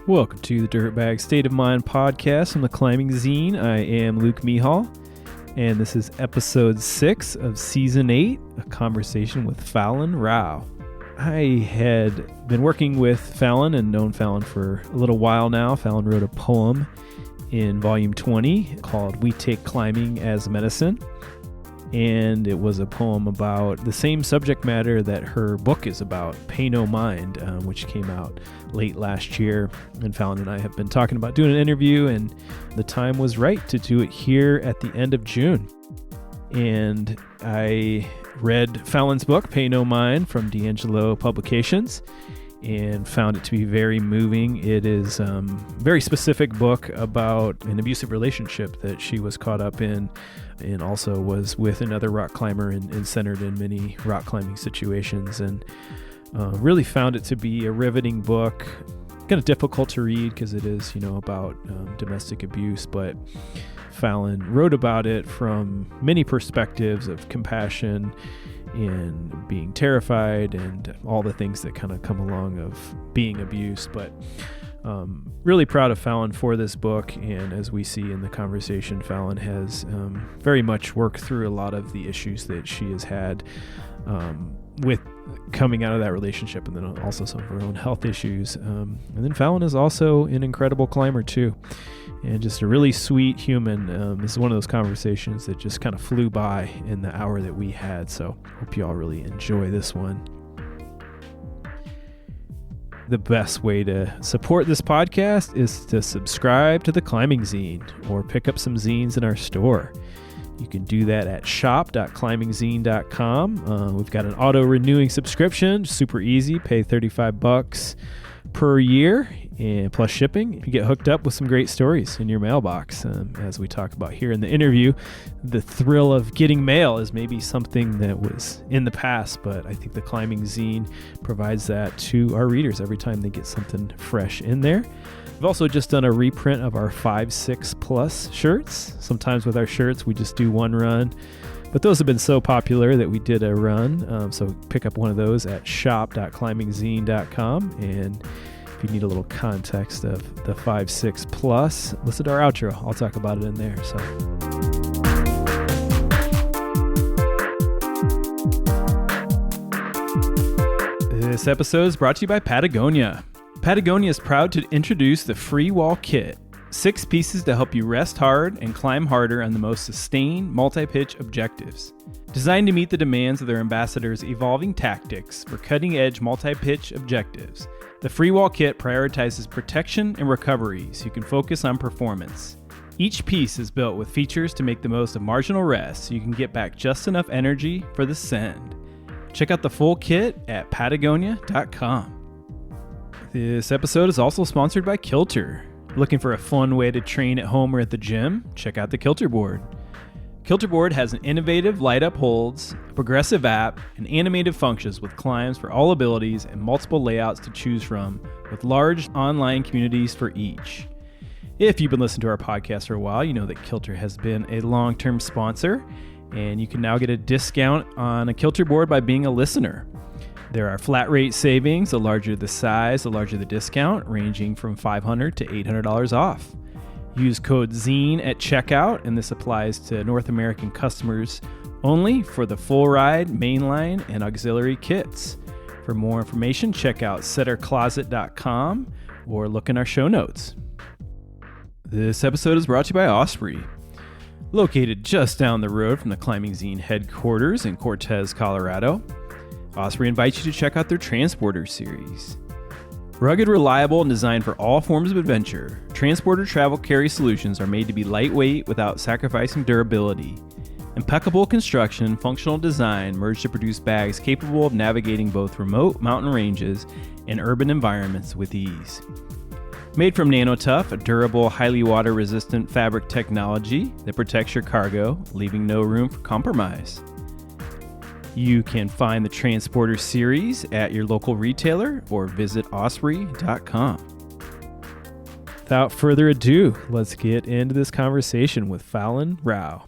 Welcome to the Dirtbag State of Mind podcast from the Climbing Zine. I am Luke Mihal, and this is episode 6 of season 8, a conversation with Fallon Rowe. I had been working with Fallon and known Fallon for a little while now. Fallon wrote a poem in volume 20 called We Take Climbing as Medicine. And it was a poem about the same subject matter that her book is about, Pay No Mind, which came out late last year. And Fallon and I have been talking about doing an interview, and the time was right to do it here at the end of June. And I read Fallon's book, Pay No Mind, from D'Angelo Publications, and found it to be very moving. It is a very specific book about an abusive relationship that she was caught up in, and also was with another rock climber and centered in many rock climbing situations, and really found it to be a riveting book. Kind of difficult to read because it is, about domestic abuse, but Fallon wrote about it from many perspectives of compassion and being terrified and all the things that kind of come along of being abused. But really proud of Fallon for this book, and as we see in the conversation, Fallon has very much worked through a lot of the issues that she has had with coming out of that relationship, and then also some of her own health issues. And then Fallon is also an incredible climber too, and just a really sweet human. This is one of those conversations that just kind of flew by in the hour that we had, so hope you all really enjoy this one. The best way to support this podcast is to subscribe to the Climbing Zine or pick up some zines in our store. You can do that at shop.climbingzine.com. We've got an auto-renewing subscription, super easy, pay $35 per year and plus shipping. You get hooked up with some great stories in your mailbox. As we talk about here in the interview, the thrill of getting mail is maybe something that was in the past, but I think the Climbing Zine provides that to our readers every time they get something fresh in there. We've also just done a reprint of our 5-6 plus shirts. Sometimes with our shirts, we just do one run, but those have been so popular that we did a run. So pick up one of those at shop.climbingzine.com. And if you need a little context of the 5-6 plus, listen to our outro. I'll talk about it in there. So. This episode is brought to you by Patagonia. Patagonia is proud to introduce the Free Wall Kit. 6 pieces to help you rest hard and climb harder on the most sustained multi-pitch objectives. Designed to meet the demands of their ambassadors' evolving tactics for cutting-edge multi-pitch objectives, the Free Wall Kit prioritizes protection and recovery so you can focus on performance. Each piece is built with features to make the most of marginal rest so you can get back just enough energy for the send. Check out the full kit at patagonia.com. This episode is also sponsored by Kilter. Looking for a fun way to train at home or at the gym? Check out the Kilter board. Kilter board has an innovative light-up holds, a progressive app, and animated functions with climbs for all abilities and multiple layouts to choose from, with large online communities for each. If you've been listening to our podcast for a while, you know that Kilter has been a long-term sponsor, and you can now get a discount on a Kilter board by being a listener. There are flat rate savings. The larger the size, the larger the discount, ranging from $500 to $800 off. Use code ZINE at checkout, and this applies to North American customers only for the full ride, mainline, and auxiliary kits. For more information, check out settercloset.com or look in our show notes. This episode is brought to you by Osprey. Located just down the road from the Climbing Zine headquarters in Cortez, Colorado, Osprey invites you to check out their Transporter series. Rugged, reliable, and designed for all forms of adventure, Transporter travel carry solutions are made to be lightweight without sacrificing durability. Impeccable construction and functional design merge to produce bags capable of navigating both remote mountain ranges and urban environments with ease. Made from NanoTough, a durable, highly water-resistant fabric technology that protects your cargo, leaving no room for compromise. You can find the Transporter series at your local retailer or visit osprey.com. Without further ado, let's get into this conversation with Fallon Rowe.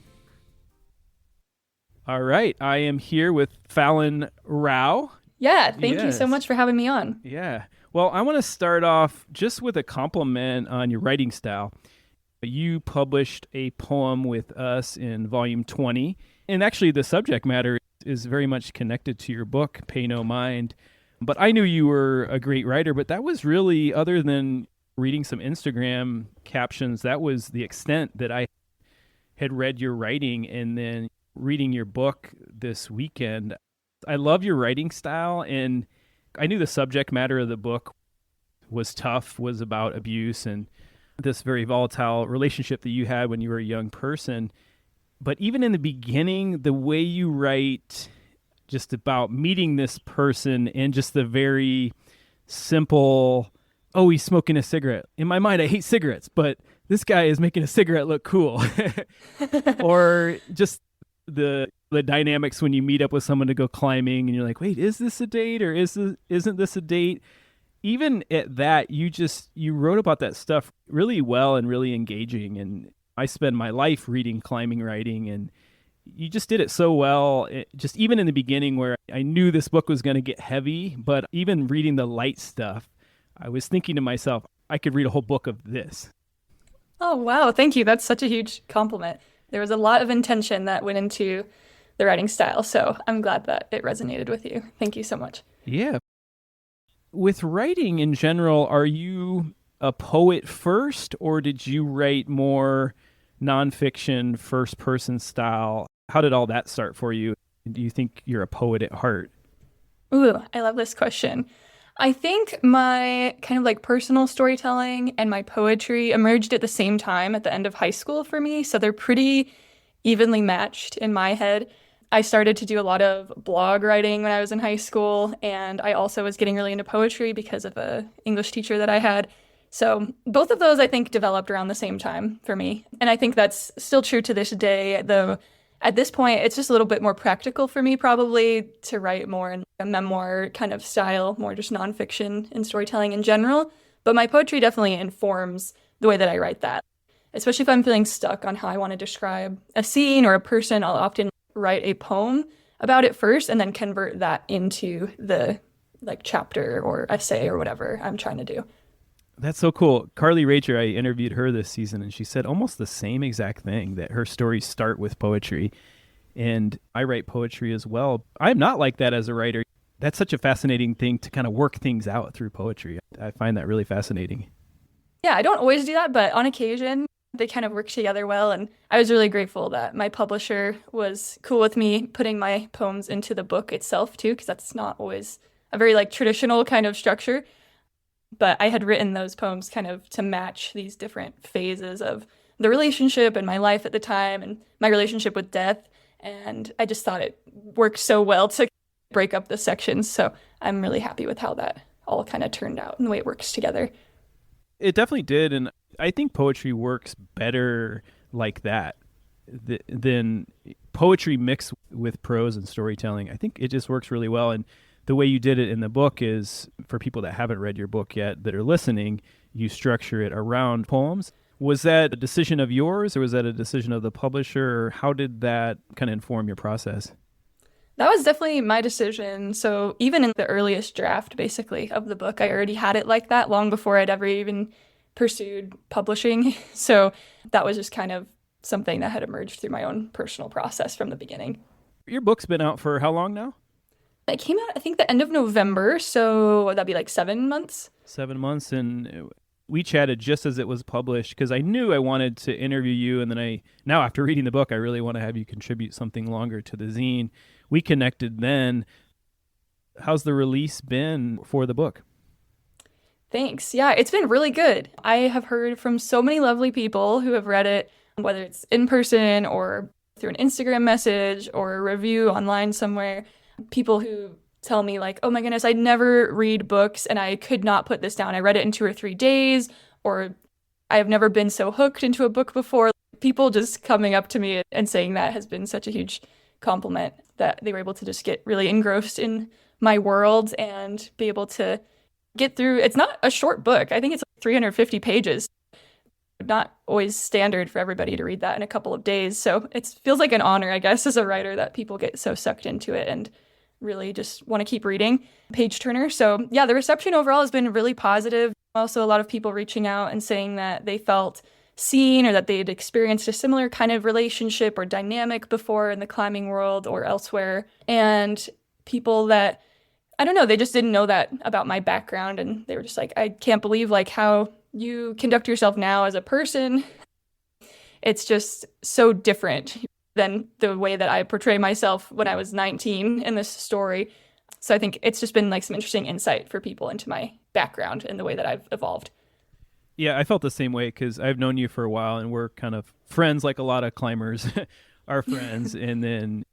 All right, I am here with Fallon Rowe. Yeah, thank you so much for having me on. Yeah. Well, I want to start off just with a compliment on your writing style. You published a poem with us in volume 20, and actually the subject matter is very much connected to your book, Pay No Mind. But I knew you were a great writer, but that was really, other than reading some Instagram captions, that was the extent that I had read your writing. And then reading your book this weekend, I love your writing style, and I knew the subject matter of the book was tough, was about abuse and this very volatile relationship that you had when you were a young person. But even in the beginning, the way you write just about meeting this person and just the very simple, oh, he's smoking a cigarette. In my mind, I hate cigarettes, but this guy is making a cigarette look cool. Or just the dynamics when you meet up with someone to go climbing and you're like, wait, is this a date or isn't this a date? Even at that, you wrote about that stuff really well and really engaging. And I spend my life reading climbing writing, and you just did it so well. Just even in the beginning where I knew this book was going to get heavy, but even reading the light stuff, I was thinking to myself, I could read a whole book of this. Oh, wow. Thank you. That's such a huge compliment. There was a lot of intention that went into the writing style, so I'm glad that it resonated with you. Thank you so much. Yeah. With writing in general, are you a poet first, or did you write more nonfiction, first-person style? How did all that start for you? Do you think you're a poet at heart? Ooh, I love this question. I think my kind of like personal storytelling and my poetry emerged at the same time at the end of high school for me, so they're pretty evenly matched in my head. I started to do a lot of blog writing when I was in high school, and I also was getting really into poetry because of a English teacher that I had. So both of those, I think, developed around the same time for me. And I think that's still true to this day, though at this point, it's just a little bit more practical for me probably to write more in a memoir kind of style, more just nonfiction and storytelling in general. But my poetry definitely informs the way that I write that. Especially if I'm feeling stuck on how I want to describe a scene or a person, I'll often write a poem about it first and then convert that into the like chapter or essay or whatever I'm trying to do. That's so cool. Carly Rager, I interviewed her this season, and she said almost the same exact thing, that her stories start with poetry. And I write poetry as well. I'm not like that as a writer. That's such a fascinating thing to kind of work things out through poetry. I find that really fascinating. Yeah, I don't always do that, but on occasion, they kind of work together well. And I was really grateful that my publisher was cool with me putting my poems into the book itself, too, because that's not always a very like traditional kind of structure. But I had written those poems kind of to match these different phases of the relationship and my life at the time and my relationship with death. And I just thought it worked so well to break up the sections. So I'm really happy with how that all kind of turned out and the way it works together. It definitely did. And I think poetry works better like that than poetry mixed with prose and storytelling. I think it just works really well. And the way you did it in the book is, for people that haven't read your book yet that are listening, you structure it around poems. Was that a decision of yours, or was that a decision of the publisher? Or how did that kind of inform your process? That was definitely my decision. So even in the earliest draft, basically, of the book, I already had it like that long before I'd ever even pursued publishing. So that was just kind of something that had emerged through my own personal process from the beginning. Your book's been out for how long now? It came out, I think, the end of November, so that'd be like 7 months. 7 months, and we chatted just as it was published because I knew I wanted to interview you, and then now after reading the book, I really want to have you contribute something longer to the zine. We connected then. How's the release been for the book? Thanks. Yeah, it's been really good. I have heard from so many lovely people who have read it, whether it's in person or through an Instagram message or a review online somewhere. People who tell me like, oh my goodness, I never read books and I could not put this down. I read it in 2 or 3 days, or I have never been so hooked into a book before. People just coming up to me and saying that has been such a huge compliment, that they were able to just get really engrossed in my world and be able to get through. It's not a short book. I think it's like 350 pages. Not always standard for everybody to read that in a couple of days. So it feels like an honor, I guess, as a writer, that people get so sucked into it and really just want to keep reading. Page turner. So yeah, the reception overall has been really positive. Also, a lot of people reaching out and saying that they felt seen or that they had experienced a similar kind of relationship or dynamic before in the climbing world or elsewhere. And people that, I don't know, they just didn't know that about my background. And they were just like, I can't believe like how you conduct yourself now as a person. It's just so different than the way that I portray myself when I was 19 in this story. So I think it's just been like some interesting insight for people into my background and the way that I've evolved. Yeah, I felt the same way because I've known you for a while and we're kind of friends like a lot of climbers are friends. And then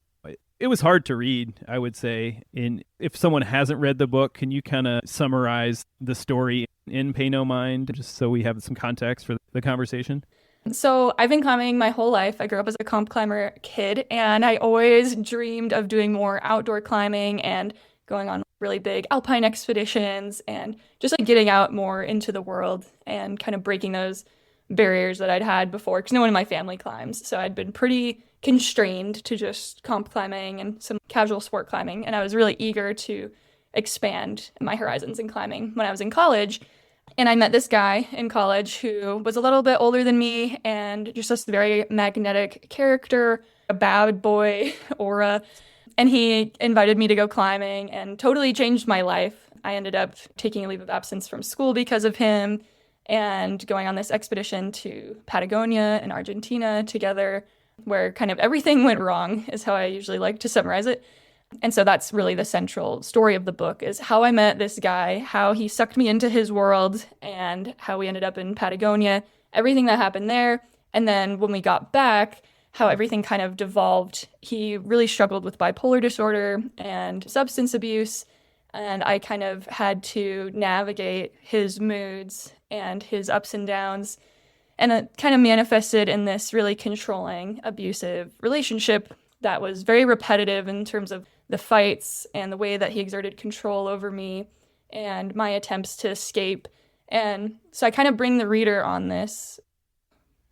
it was hard to read, I would say. And if someone hasn't read the book, can you kind of summarize the story in Pay No Mind, just so we have some context for the conversation? So I've been climbing my whole life. I grew up as a comp climber kid, and I always dreamed of doing more outdoor climbing and going on really big alpine expeditions and just like getting out more into the world and kind of breaking those barriers that I'd had before, because no one in my family climbs. So I'd been pretty constrained to just comp climbing and some casual sport climbing. And I was really eager to expand my horizons in climbing when I was in college. And I met this guy in college who was a little bit older than me and just this very magnetic character, a bad boy aura. And he invited me to go climbing and totally changed my life. I ended up taking a leave of absence from school because of him and going on this expedition to Patagonia in Argentina together, where kind of everything went wrong, is how I usually like to summarize it. And so that's really the central story of the book, is how I met this guy, how he sucked me into his world, and how we ended up in Patagonia, everything that happened there. And then when we got back, how everything kind of devolved. He really struggled with bipolar disorder and substance abuse, and I kind of had to navigate his moods and his ups and downs. And it kind of manifested in this really controlling, abusive relationship that was very repetitive in terms of the fights and the way that he exerted control over me and my attempts to escape. And so I kind of bring the reader on this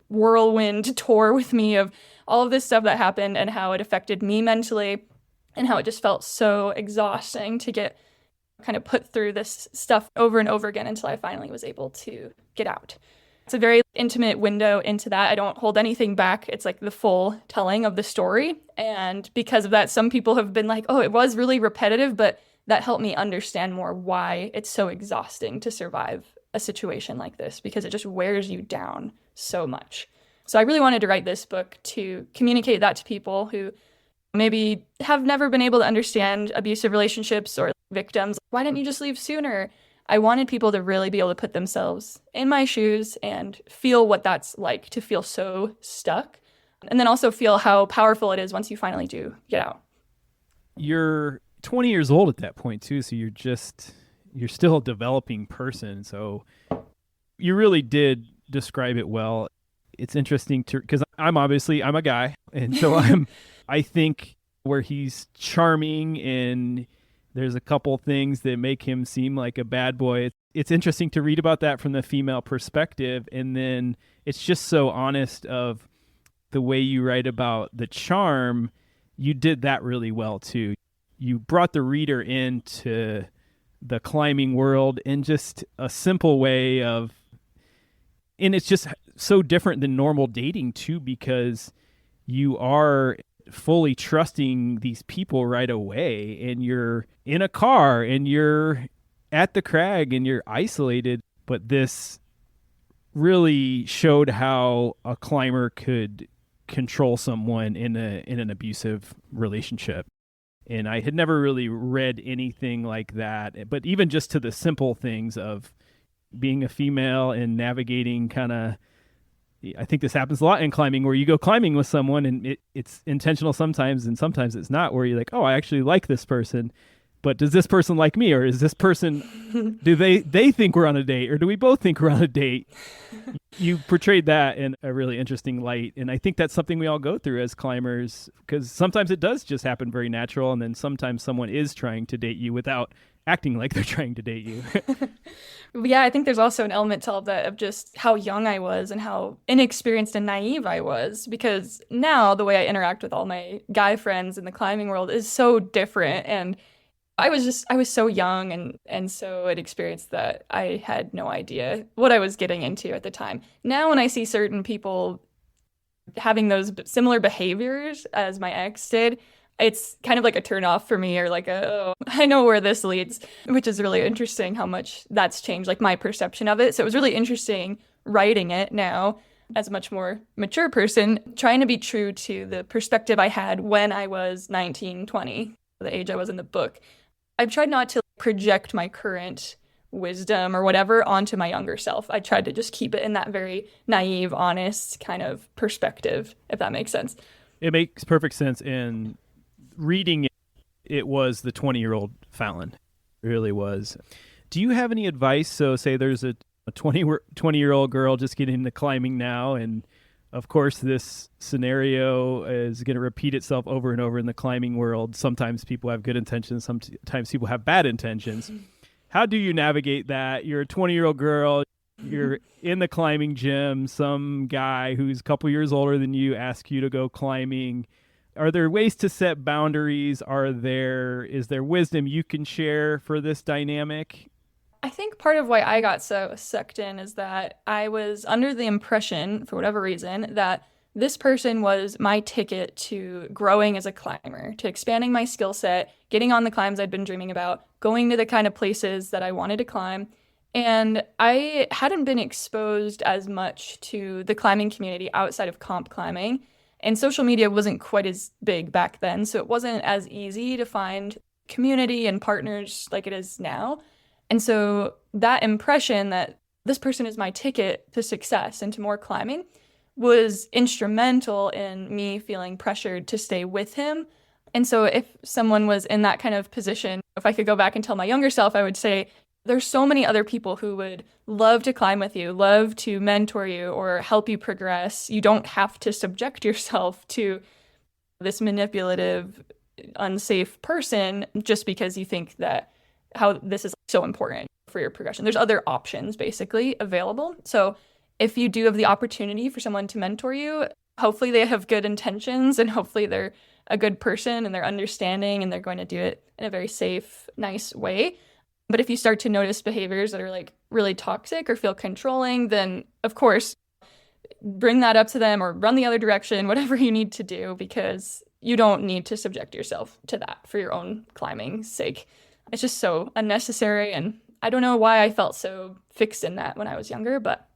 whirlwind tour with me of all of this stuff that happened and how it affected me mentally and how it just felt so exhausting to get kind of put through this stuff over and over again until I finally was able to get out. It's a very intimate window into that. I don't hold anything back. It's like the full telling of the story. And because of that, some people have been like, oh, it was really repetitive, but that helped me understand more why it's so exhausting to survive a situation like this, because it just wears you down so much. So I really wanted to write this book to communicate that to people who maybe have never been able to understand abusive relationships or victims. Why didn't you just leave sooner? I wanted people to really be able to put themselves in my shoes and feel what that's like to feel so stuck. And then also feel how powerful it is once you finally do get out. You're 20 years old at that point too, so you're still a developing person. So you really did describe it well. It's interesting because I'm a guy, and so I think where he's charming and there's a couple things that make him seem like a bad boy. It's interesting to read about that from the female perspective, and then it's just so honest of the way you write about the charm. You did that really well too. You brought the reader into the climbing world in just a simple way of, and it's just so different than normal dating too, because you are fully trusting these people right away, and you're in a car and you're at the crag and you're isolated. But this really showed how a climber could control someone in an abusive relationship. And I had never really read anything like that. But even just to the simple things of being a female and navigating kind of, I think this happens a lot in climbing, where you go climbing with someone and it's intentional sometimes and sometimes it's not, where you're like, oh, I actually like this person, but does this person like me? Or is this person, do they think we're on a date, or do we both think we're on a date? You portrayed that in a really interesting light. And I think that's something we all go through as climbers, because sometimes it does just happen very natural. And then sometimes someone is trying to date you without acting like they're trying to date you. Yeah, I think there's also an element to all of that of just how young I was and how inexperienced and naive I was. Because now the way I interact with all my guy friends in the climbing world is so different. And I was so young and so inexperienced that I had no idea what I was getting into at the time. Now when I see certain people having those similar behaviors as my ex did, it's kind of like a turn off for me, or like oh, I know where this leads, which is really interesting how much that's changed, like my perception of it. So it was really interesting writing it now as a much more mature person, trying to be true to the perspective I had when I was 19, 20, the age I was in the book. I've tried not to project my current wisdom or whatever onto my younger self. I tried to just keep it in that very naive, honest kind of perspective, if that makes sense. It makes perfect sense. In reading it, it was the 20-year-old Fallon. It really was. Do you have any advice? So say there's a 20-year-old girl just getting into climbing now, and of course this scenario is going to repeat itself over and over in the climbing world. Sometimes people have good intentions, sometimes people have bad intentions. How do you navigate that? You're a 20-year-old girl, you're in the climbing gym, some guy who's a couple years older than you asks you to go climbing. Are there ways to set boundaries? Is there wisdom you can share for this dynamic? I think part of why I got so sucked in is that I was under the impression, for whatever reason, that this person was my ticket to growing as a climber, to expanding my skill set, getting on the climbs I'd been dreaming about, going to the kind of places that I wanted to climb. And I hadn't been exposed as much to the climbing community outside of comp climbing. And social media wasn't quite as big back then, so it wasn't as easy to find community and partners like it is now. And so that impression that this person is my ticket to success and to more climbing was instrumental in me feeling pressured to stay with him. And so if someone was in that kind of position, if I could go back and tell my younger self, I would say, there's so many other people who would love to climb with you, love to mentor you or help you progress. You don't have to subject yourself to this manipulative, unsafe person just because you think that how this is so important for your progression. There's other options basically available. So if you do have the opportunity for someone to mentor you, hopefully they have good intentions and hopefully they're a good person and they're understanding and they're going to do it in a very safe, nice way. But if you start to notice behaviors that are like really toxic or feel controlling, then of course, bring that up to them or run the other direction, whatever you need to do, because you don't need to subject yourself to that for your own climbing's sake. It's just so unnecessary. And I don't know why I felt so fixed in that when I was younger, but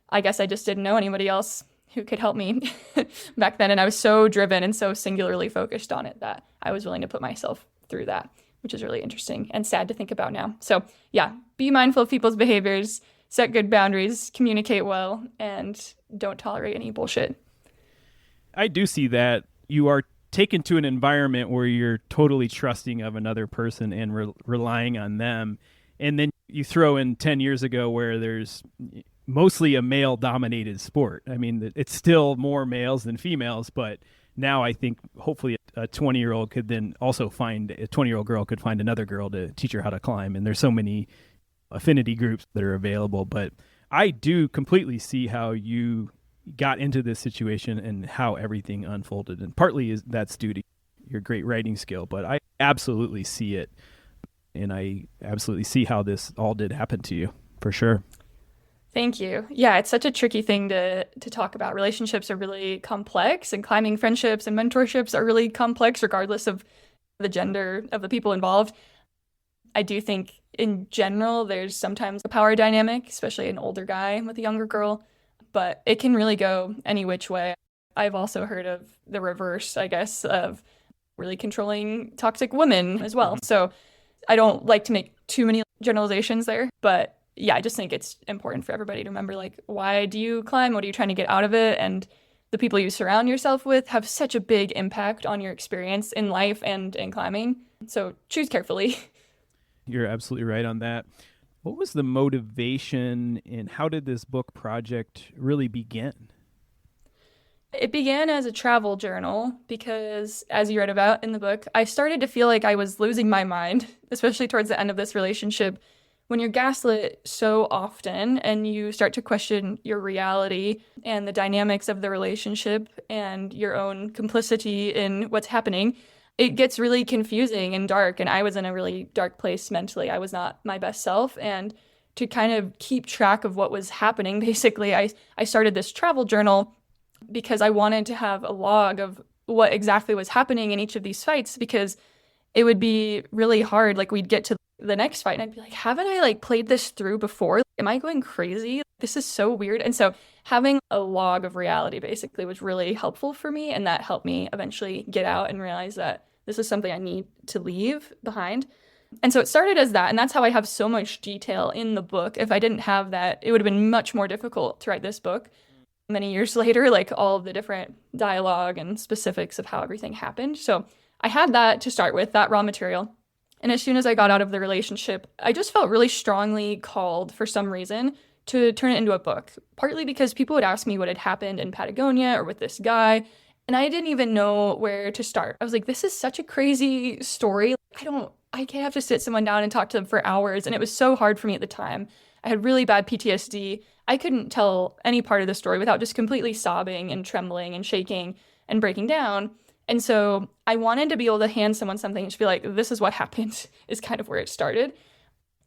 I guess I just didn't know anybody else who could help me back then. And I was so driven and so singularly focused on it that I was willing to put myself through that, which is really interesting and sad to think about now. So yeah, be mindful of people's behaviors, set good boundaries, communicate well, and don't tolerate any bullshit. I do see that you are taken to an environment where you're totally trusting of another person and relying on them. And then you throw in 10 years ago where there's mostly a male-dominated sport. I mean, it's still more males than females, but now I think hopefully a 20-year-old could then also find, a 20-year-old girl could find another girl to teach her how to climb. And there's so many affinity groups that are available. But I do completely see how you got into this situation and how everything unfolded. And partly that's due to your great writing skill, but I absolutely see it. And I absolutely see how this all did happen to you, for sure. Thank you. Yeah, it's such a tricky thing to talk about. Relationships are really complex, and climbing friendships and mentorships are really complex, regardless of the gender of the people involved. I do think in general, there's sometimes a power dynamic, especially an older guy with a younger girl, but it can really go any which way. I've also heard of the reverse, I guess, of really controlling toxic women as well. So I don't like to make too many generalizations there, but yeah, I just think it's important for everybody to remember, like, why do you climb? What are you trying to get out of it? And the people you surround yourself with have such a big impact on your experience in life and in climbing. So choose carefully. You're absolutely right on that. What was the motivation and how did this book project really begin? It began as a travel journal because, as you read about in the book, I started to feel like I was losing my mind, especially towards the end of this relationship. When you're gaslit so often and you start to question your reality and the dynamics of the relationship and your own complicity in what's happening, it gets really confusing and dark. And I was in a really dark place mentally. I was not my best self. And to kind of keep track of what was happening, basically, I started this travel journal because I wanted to have a log of what exactly was happening in each of these fights, because it would be really hard. Like, we'd get to the next fight and I'd be like, haven't I like played this through before? Am I going crazy? This is so weird. And so having a log of reality basically was really helpful for me. And that helped me eventually get out and realize that this is something I need to leave behind. And so it started as that. And that's how I have so much detail in the book. If I didn't have that, it would have been much more difficult to write this book. Many years later, like all of the different dialogue and specifics of how everything happened. So I had that to start with, that raw material. And as soon as I got out of the relationship, I just felt really strongly called for some reason to turn it into a book, partly because people would ask me what had happened in Patagonia or with this guy, and I didn't even know where to start. I was like, this is such a crazy story. I can't have to sit someone down and talk to them for hours. And it was so hard for me at the time. I had really bad PTSD. I couldn't tell any part of the story without just completely sobbing and trembling and shaking and breaking down. And so I wanted to be able to hand someone something and just be like, this is what happened, is kind of where it started.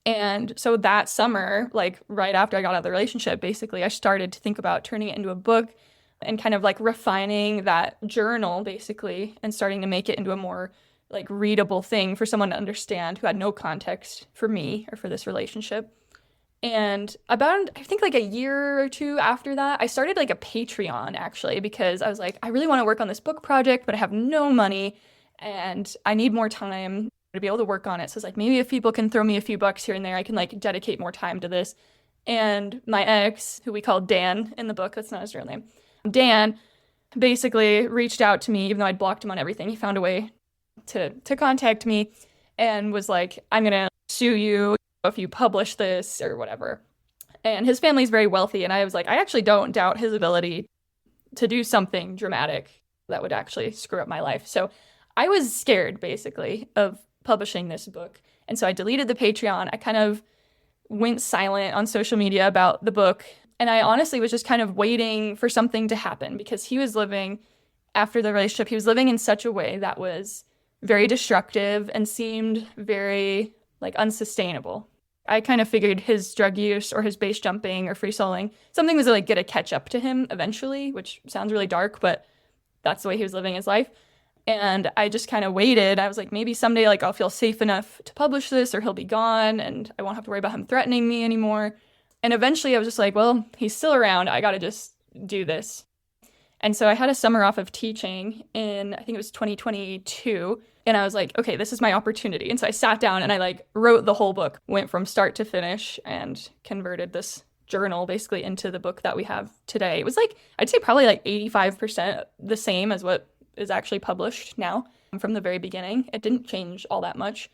And so that summer, like right after I got out of the relationship, basically, I started to think about turning it into a book and kind of like refining that journal, basically, and starting to make it into a more like readable thing for someone to understand who had no context for me or for this relationship. And about, I think like a year or two after that, I started like a Patreon, actually, because I was like, I really want to work on this book project, but I have no money and I need more time to be able to work on it. So it's like, maybe if people can throw me a few bucks here and there, I can like dedicate more time to this. And my ex, who we call Dan in the book, that's not his real name, Dan basically reached out to me, even though I'd blocked him on everything. He found a way to contact me and was like, I'm going to sue you if you publish this or whatever. And his family's very wealthy. And I was like, I actually don't doubt his ability to do something dramatic that would actually screw up my life. So I was scared, basically, of publishing this book. And so I deleted the Patreon. I kind of went silent on social media about the book. And I honestly was just kind of waiting for something to happen, because he was living, after the relationship, he was living in such a way that was very destructive and seemed very like unsustainable. I kind of figured his drug use or his base jumping or free soloing, something was like gonna catch up to him eventually, which sounds really dark, but that's the way he was living his life. And I just kind of waited. I was like, maybe someday like I'll feel safe enough to publish this, or he'll be gone and I won't have to worry about him threatening me anymore. And eventually I was just like, well, he's still around. I gotta just do this. And so I had a summer off of teaching in, I think it was 2022. And I was like, okay, this is my opportunity. And so I sat down and I like wrote the whole book, went from start to finish, and converted this journal basically into the book that we have today. It was like, I'd say probably like 85% the same as what is actually published now from the very beginning. It didn't change all that much.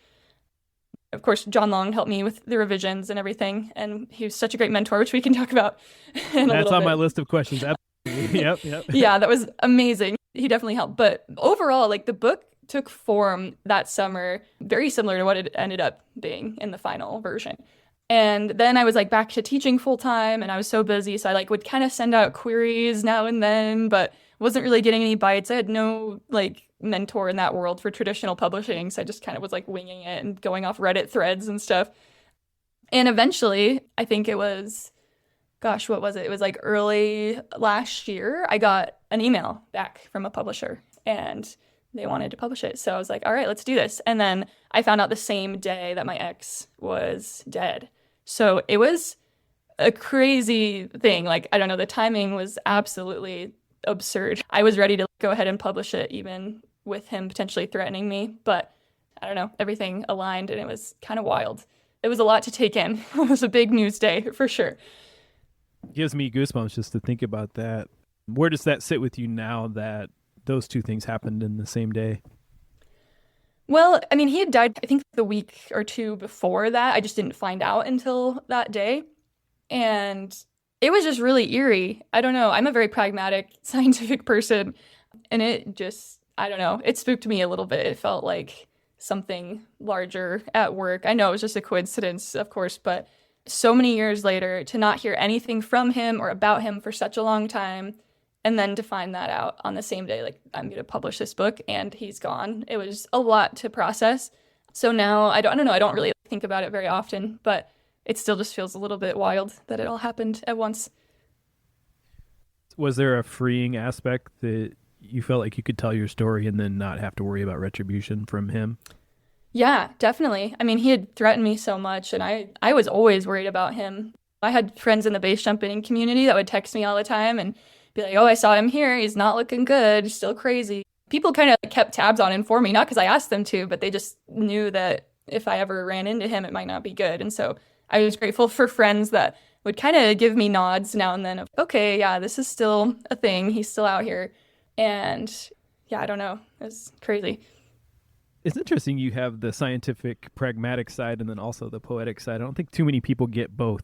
Of course, John Long helped me with the revisions and everything. And he was such a great mentor, which we can talk about in a little bit. That's on my list of questions. Absolutely. Yep. Yeah, that was amazing. He definitely helped. But overall, like the book took form that summer, very similar to what it ended up being in the final version. And then I was like back to teaching full time, and I was so busy. So I like would kind of send out queries now and then, but wasn't really getting any bites. I had no like mentor in that world for traditional publishing. So I just kind of was like winging it and going off Reddit threads and stuff. And eventually, I think it was, gosh, what was it? It was like early last year, I got an email back from a publisher and they wanted to publish it. So I was like, all right, let's do this. And then I found out the same day that my ex was dead. So it was a crazy thing. Like, I don't know, the timing was absolutely absurd. I was ready to go ahead and publish it, even with him potentially threatening me. But I don't know, everything aligned and it was kind of wild. It was a lot to take in. It was a big news day for sure. Gives me goosebumps just to think about that. Where does that sit with you now that those two things happened in the same day? Well, I mean, he had died, I think, the week or two before that. I just didn't find out until that day. And it was just really eerie. I don't know. I'm a very pragmatic, scientific person, and it just, I don't know, it spooked me a little bit. It felt like something larger at work. I know it was just a coincidence, of course, but so many years later, to not hear anything from him or about him for such a long time, and then to find that out on the same day, like, I'm going to publish this book and he's gone. It was a lot to process. So now I don't know. I don't really think about it very often, but it still just feels a little bit wild that it all happened at once. Was there a freeing aspect that you felt like you could tell your story and then not have to worry about retribution from him? Yeah, definitely. I mean, he had threatened me so much, and I was always worried about him. I had friends in the base jumping community that would text me all the time and be like, oh, I saw him here. He's not looking good. He's still crazy. People kind of kept tabs on him for me, not because I asked them to, but they just knew that if I ever ran into him, it might not be good. And so I was grateful for friends that would kind of give me nods now and then of, okay, yeah, this is still a thing. He's still out here. And yeah, I don't know. It's crazy. It's interesting you have the scientific, pragmatic side and then also the poetic side. I don't think too many people get both.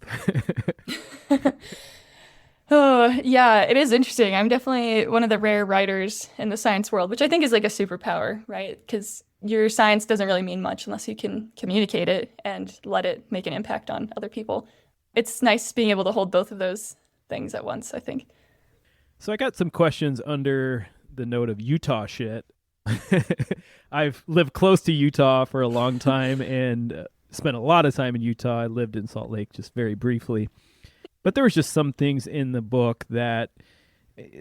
Oh, yeah, it is interesting. I'm definitely one of the rare writers in the science world, which I think is like a superpower, right? Because your science doesn't really mean much unless you can communicate it and let it make an impact on other people. It's nice being able to hold both of those things at once, I think. So I got some questions under the note of Utah shit. I've lived close to Utah for a long time and spent a lot of time in Utah. I lived in Salt Lake just very briefly. But there was just some things in the book that,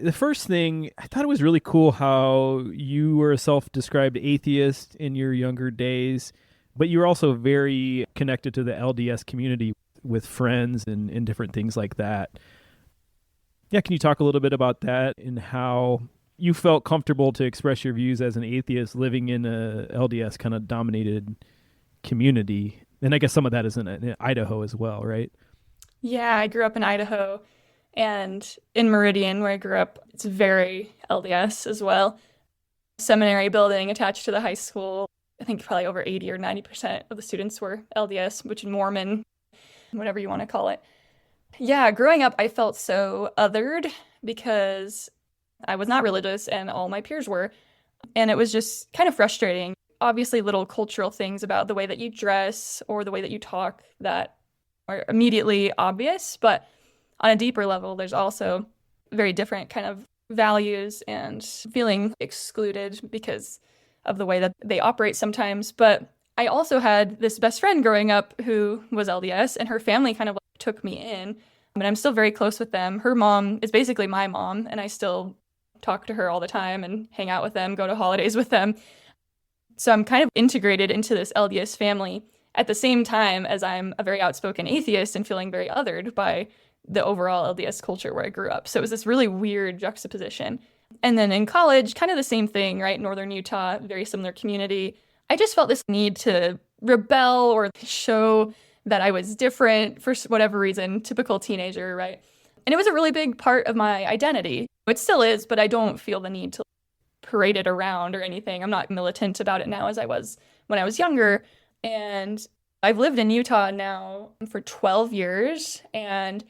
the first thing, I thought it was really cool how you were a self-described atheist in your younger days, but you were also very connected to the LDS community with friends and different things like that. Yeah, can you talk a little bit about that and how you felt comfortable to express your views as an atheist living in a LDS kind of dominated community? And I guess some of that is in Idaho as well, right? Yeah, I grew up in Idaho, and in Meridian, where I grew up, it's very LDS as well. Seminary building attached to the high school. I think probably over 80 or 90% of the students were LDS, which is Mormon, whatever you want to call it. Yeah, growing up, I felt so othered because I was not religious and all my peers were. And it was just kind of frustrating. Obviously, little cultural things about the way that you dress or the way that you talk that are immediately obvious, but on a deeper level, there's also very different kind of values and feeling excluded because of the way that they operate sometimes. But I also had this best friend growing up who was LDS, and her family kind of took me in, and I'm still very close with them. Her mom is basically my mom, and I still talk to her all the time and hang out with them, go to holidays with them. So I'm kind of integrated into this LDS family at the same time as I'm a very outspoken atheist and feeling very othered by the overall LDS culture where I grew up. So it was this really weird juxtaposition. And then in college, kind of the same thing, right? Northern Utah, very similar community. I just felt this need to rebel or show that I was different for whatever reason, typical teenager, right? And it was a really big part of my identity. It still is, but I don't feel the need to parade it around or anything. I'm not militant about it now as I was when I was younger. And I've lived in Utah now for 12 years, and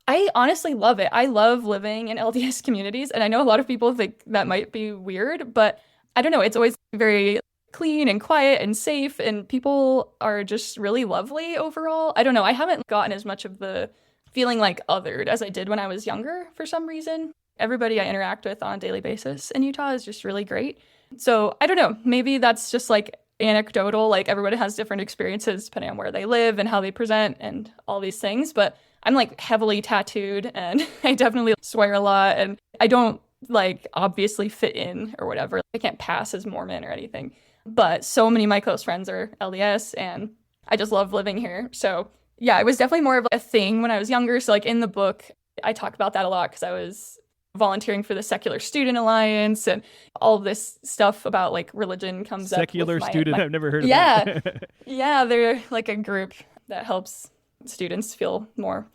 I honestly love it. I love living in LDS communities, and I know a lot of people think that might be weird, but I don't know. It's always very clean and quiet and safe, and people are just really lovely overall. I don't know. I haven't gotten as much of the feeling like othered as I did when I was younger for some reason. Everybody I interact with on a daily basis in Utah is just really great. So I don't know. Maybe that's just like anecdotal, like everybody has different experiences depending on where they live and how they present and all these things, but I'm like heavily tattooed and I definitely swear a lot and I don't like obviously fit in or whatever. I can't pass as Mormon or anything, but so many of my close friends are LDS and I just love living here. So yeah, it was definitely more of a thing when I was younger. So like in the book, I talk about that a lot because I was volunteering for the Secular Student Alliance and all of this stuff about like religion comes up. Secular Student, I've never heard of that. Yeah, they're like a group that helps students feel more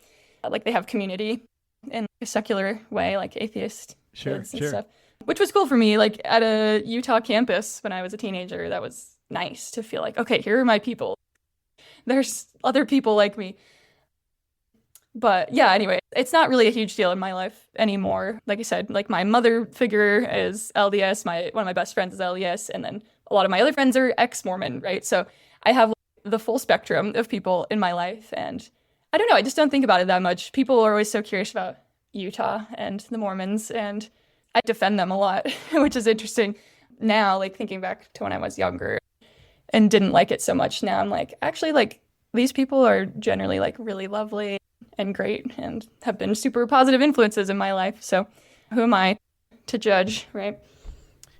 like they have community in a secular way, like atheist kids and stuff. Which was cool for me, like at a Utah campus when I was a teenager. That was nice to feel like, okay, here are my people. There's other people like me. But yeah, anyway, it's not really a huge deal in my life anymore. Like I said, like my mother figure is LDS, one of my best friends is LDS, and then a lot of my other friends are ex-Mormon, right? So I have like, the full spectrum of people in my life, and I don't know, I just don't think about it that much. People are always so curious about Utah and the Mormons, and I defend them a lot, which is interesting now, like thinking back to when I was younger and didn't like it so much. Now I'm like, actually, like these people are generally like really lovely and great and have been super positive influences in my life. So who am I to judge, right?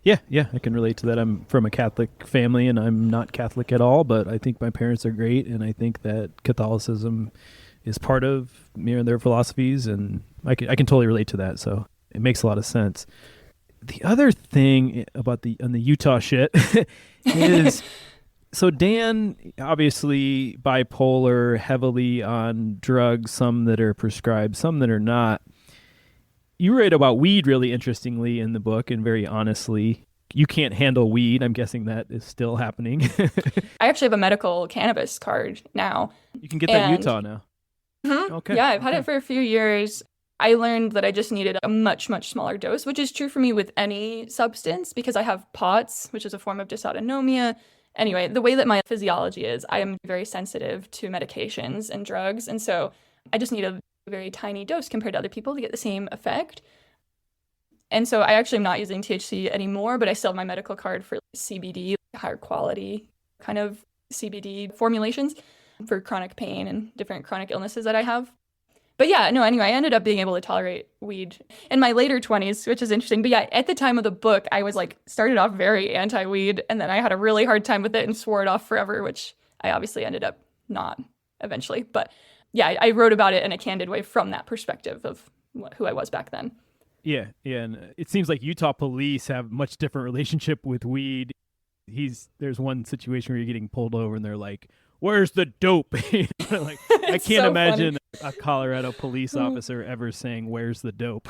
Yeah, I can relate to that. I'm from a Catholic family and I'm not Catholic at all, but I think my parents are great, and I think that Catholicism is part of their philosophies, and I can totally relate to that. So it makes a lot of sense. The other thing about the Utah shit is so Dan, obviously bipolar, heavily on drugs, some that are prescribed, some that are not. You write about weed really interestingly in the book, and very honestly. You can't handle weed. I'm guessing that is still happening. I actually have a medical cannabis card now. You can get that in Utah now. Okay. Yeah, I've had it for a few years. I learned that I just needed a much, much smaller dose, which is true for me with any substance because I have POTS, which is a form of dysautonomia. Anyway, the way that my physiology is, I am very sensitive to medications and drugs. And so I just need a very tiny dose compared to other people to get the same effect. And so I actually am not using THC anymore, but I still have my medical card for CBD, higher quality kind of CBD formulations for chronic pain and different chronic illnesses that I have. But yeah, no, anyway, I ended up being able to tolerate weed in my later 20s, which is interesting. But yeah, at the time of the book, I was like, started off very anti-weed, and then I had a really hard time with it and swore it off forever, which I obviously ended up not eventually. But yeah, I wrote about it in a candid way from that perspective of who I was back then. Yeah, and it seems like Utah police have much different relationship with weed. There's one situation where you're getting pulled over and they're like, "Where's the dope?" Like, I can't so imagine a Colorado police officer ever saying, "Where's the dope?"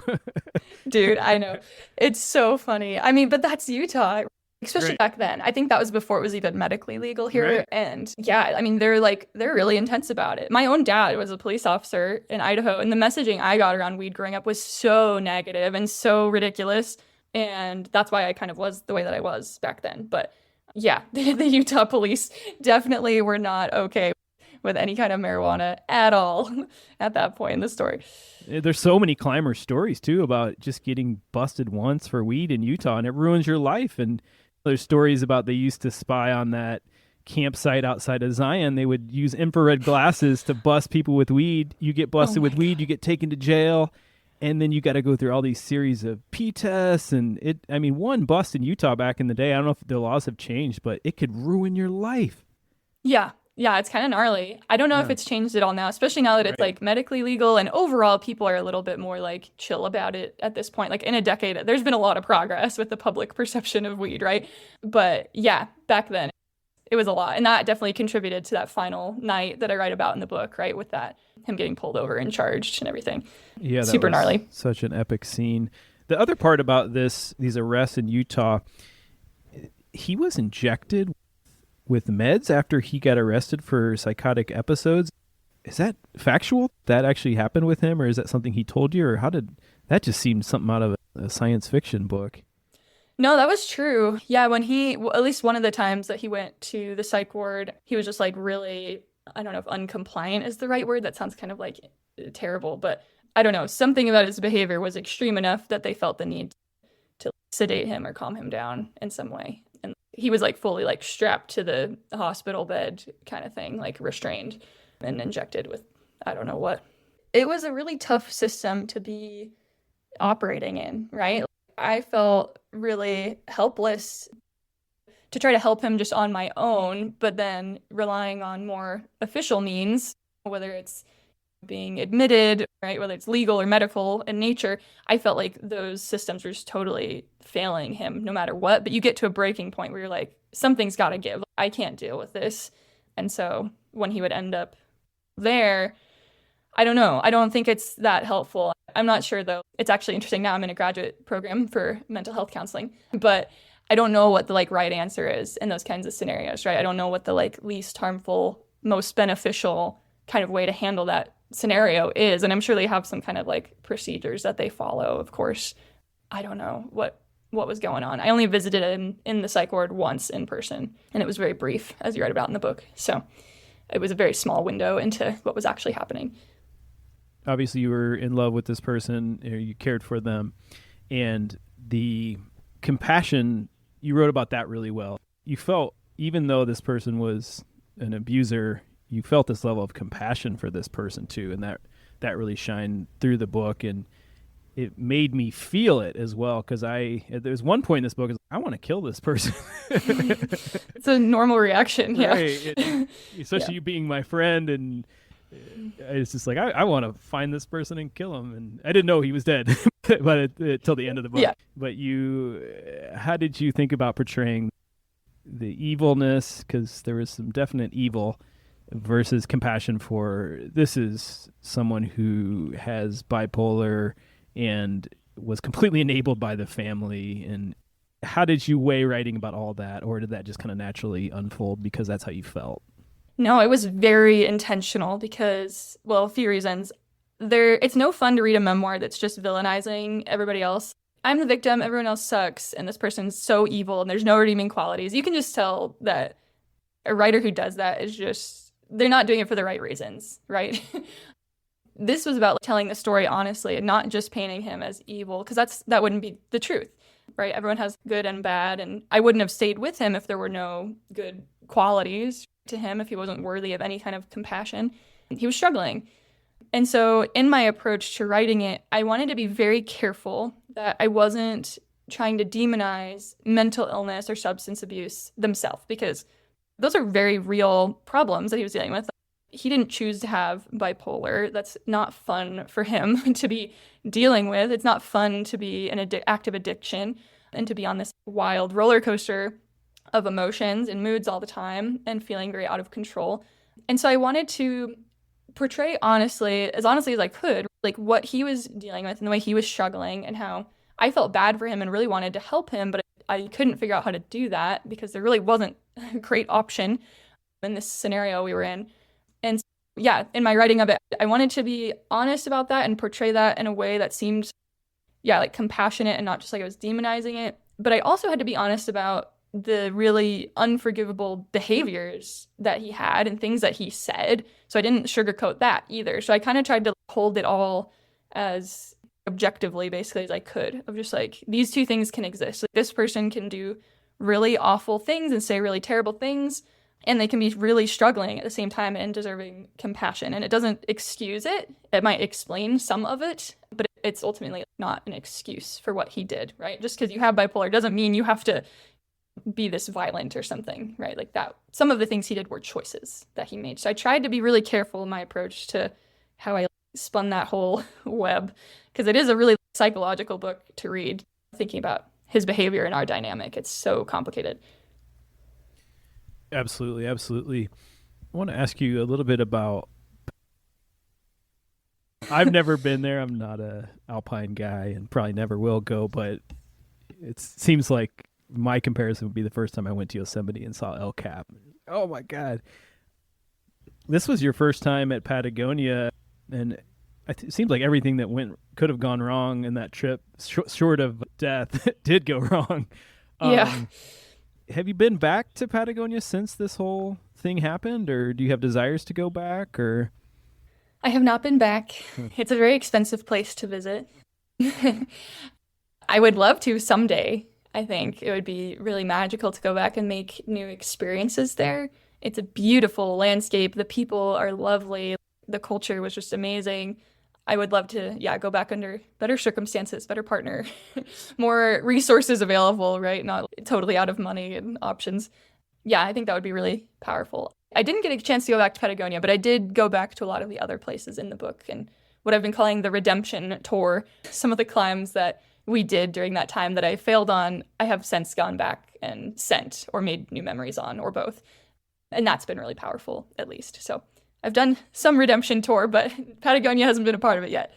Dude, I know. It's so funny. I mean, but that's Utah, especially back then. I think that was before it was even medically legal here. Right. And yeah, I mean, they're really intense about it. My own dad was a police officer in Idaho, and the messaging I got around weed growing up was so negative and so ridiculous. And that's why I kind of was the way that I was back then. But yeah, the Utah police definitely were not okay with any kind of marijuana at all at that point in the story. There's so many climber stories too about just getting busted once for weed in Utah, and it ruins your life. And there's stories about they used to spy on that campsite outside of Zion. They would use infrared glasses to bust people with weed. You get busted with weed, you get taken to jail. And then you got to go through all these series of P tests, and one bust in Utah back in the day, I don't know if the laws have changed, but it could ruin your life. Yeah, it's kind of gnarly. I don't know if it's changed at all now, especially now that it's like medically legal, and overall people are a little bit more like chill about it at this point. Like in a decade, there's been a lot of progress with the public perception of weed, right? But yeah, back then it was a lot, and that definitely contributed to that final night that I write about in the book, right? With that, him getting pulled over and charged and everything. Yeah, that super was gnarly. Such an epic scene. The other part about these arrests in Utah, he was injected with meds after he got arrested for psychotic episodes. Is that factual? That actually happened with him, or is that something he told you, or how did that just seem something out of a science fiction book? No, that was true. Yeah, when at least one of the times that he went to the psych ward, he was just like really, I don't know if uncompliant is the right word. That sounds kind of like terrible, but I don't know. Something about his behavior was extreme enough that they felt the need to sedate him or calm him down in some way. And he was like fully like strapped to the hospital bed kind of thing, like restrained and injected with, I don't know what. It was a really tough system to be operating in, right? I felt really helpless to try to help him just on my own, but then relying on more official means, whether it's being admitted, right, whether it's legal or medical in nature. I felt like those systems were just totally failing him no matter what. But you get to a breaking point where you're like, something's got to give. I can't deal with this. And so when he would end up there, I don't know. I don't think it's that helpful. I'm not sure, though. It's actually interesting. Now I'm in a graduate program for mental health counseling, but I don't know what the like right answer is in those kinds of scenarios, right? I don't know what the like least harmful, most beneficial kind of way to handle that scenario is. And I'm sure they have some kind of like procedures that they follow, of course. I don't know what was going on. I only visited him in the psych ward once in person, and it was very brief, as you write about in the book. So it was a very small window into what was actually happening. Obviously, you were in love with this person, or you cared for them, and the compassion, you wrote about that really well. You felt, even though this person was an abuser, you felt this level of compassion for this person too, and that really shined through the book, and it made me feel it as well, because there's one point in this book is I want to kill this person. It's a normal reaction, yeah. Right. Especially you being my friend, and it's just like I want to find this person and kill him, and I didn't know he was dead, but till the end of the book. Yeah. But how did you think about portraying the evilness? Because there was some definite evil versus compassion for this is someone who has bipolar and was completely enabled by the family. And how did you weigh writing about all that, or did that just kind of naturally unfold because that's how you felt? No, it was very intentional because, well, a few reasons. It's no fun to read a memoir that's just villainizing everybody else. I'm the victim, everyone else sucks, and this person's so evil, and there's no redeeming qualities. You can just tell that a writer who does that is just, they're not doing it for the right reasons, right? This was about telling the story honestly and not just painting him as evil, because that wouldn't be the truth, right? Everyone has good and bad, and I wouldn't have stayed with him if there were no good qualities to him, if he wasn't worthy of any kind of compassion. He was struggling. And so in my approach to writing it, I wanted to be very careful that I wasn't trying to demonize mental illness or substance abuse themselves, because those are very real problems that he was dealing with. He didn't choose to have bipolar. That's not fun for him to be dealing with. It's not fun to be an active addiction and to be on this wild roller coaster of emotions and moods all the time and feeling very out of control. And so I wanted to portray honestly as I could, like what he was dealing with and the way he was struggling and how I felt bad for him and really wanted to help him, but I couldn't figure out how to do that because there really wasn't a great option in this scenario we were in. And yeah, in my writing of it, I wanted to be honest about that and portray that in a way that seemed, like compassionate and not just like I was demonizing it. But I also had to be honest about the really unforgivable behaviors that he had and things that he said. So I didn't sugarcoat that either. So I kind of tried to hold it all as objectively, basically, as I could, of just like, these two things can exist. Like, this person can do really awful things and say really terrible things, and they can be really struggling at the same time and deserving compassion. And it doesn't excuse it. It might explain some of it, but it's ultimately not an excuse for what he did, right? Just because you have bipolar doesn't mean you have to be this violent or something, right? Like that. Some of the things he did were choices that he made. So I tried to be really careful in my approach to how I spun that whole web, because it is a really psychological book to read, thinking about his behavior and our dynamic. It's so complicated. Absolutely, absolutely. I want to ask you a little bit about, I've never been there. I'm not a alpine guy and probably never will go, but it seems like my comparison would be the first time I went to Yosemite and saw El Cap. Oh my God. This was your first time at Patagonia, and it seems like everything that could have gone wrong in that trip, short of death, did go wrong. Yeah. Have you been back to Patagonia since this whole thing happened, or do you have desires to go back? Or I have not been back. It's a very expensive place to visit. I would love to someday. I think it would be really magical to go back and make new experiences there. It's a beautiful landscape. The people are lovely. The culture was just amazing. I would love to, go back under better circumstances, better partner, more resources available, right? Not totally out of money and options. Yeah, I think that would be really powerful. I didn't get a chance to go back to Patagonia, but I did go back to a lot of the other places in the book and what I've been calling the redemption tour. Some of the climbs that we did during that time that I failed on, I have since gone back and sent or made new memories on, or both. And that's been really powerful, at least. So I've done some redemption tour, but Patagonia hasn't been a part of it yet.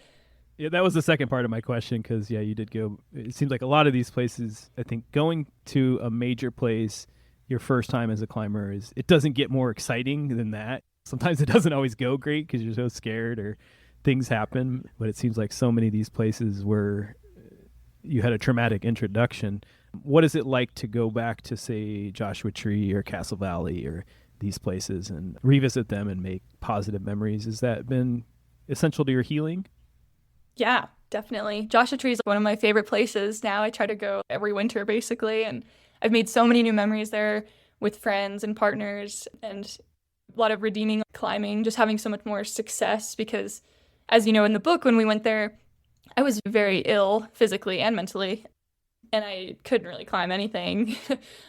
Yeah, that was the second part of my question, because, you did go. It seems like a lot of these places, I think going to a major place your first time as a climber it doesn't get more exciting than that. Sometimes it doesn't always go great because you're so scared or things happen. But it seems like so many of these places where you had a traumatic introduction. What is it like to go back to, say, Joshua Tree or Castle Valley or these places and revisit them and make positive memories? Has that been essential to your healing? Yeah, definitely. Joshua Tree is one of my favorite places now. I try to go every winter, basically, and I've made so many new memories there with friends and partners, and a lot of redeeming climbing, just having so much more success because, as you know in the book, when we went there, I was very ill physically and mentally, and I couldn't really climb anything.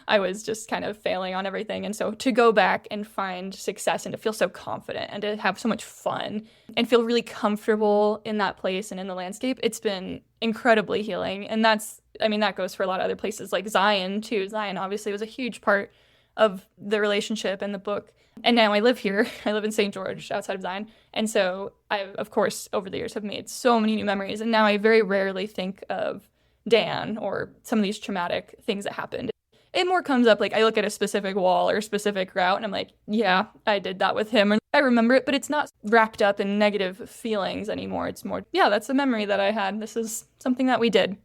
I was just kind of failing on everything. And so to go back and find success and to feel so confident and to have so much fun and feel really comfortable in that place and in the landscape, it's been incredibly healing. And that goes for a lot of other places like Zion too. Zion obviously was a huge part of the relationship and the book. And now I live here. I live in St. George outside of Zion. And so I, of course, over the years have made so many new memories. And now I very rarely think of Dan or some of these traumatic things that happened. It more comes up like I look at a specific wall or a specific route and I'm like, yeah, I did that with him. And I remember it, but it's not wrapped up in negative feelings anymore. It's more, yeah, that's a memory that I had. This is something that we did.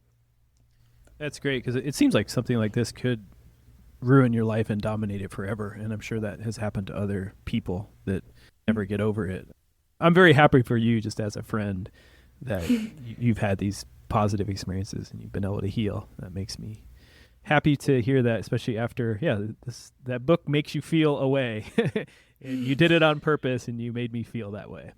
That's great because it seems like something like this could ruin your life and dominate it forever. And I'm sure that has happened to other people that never get over it. I'm very happy for you just as a friend that you've had these positive experiences and you've been able to heal. That makes me happy to hear that, especially after, that book makes you feel a way. And you did it on purpose and you made me feel that way.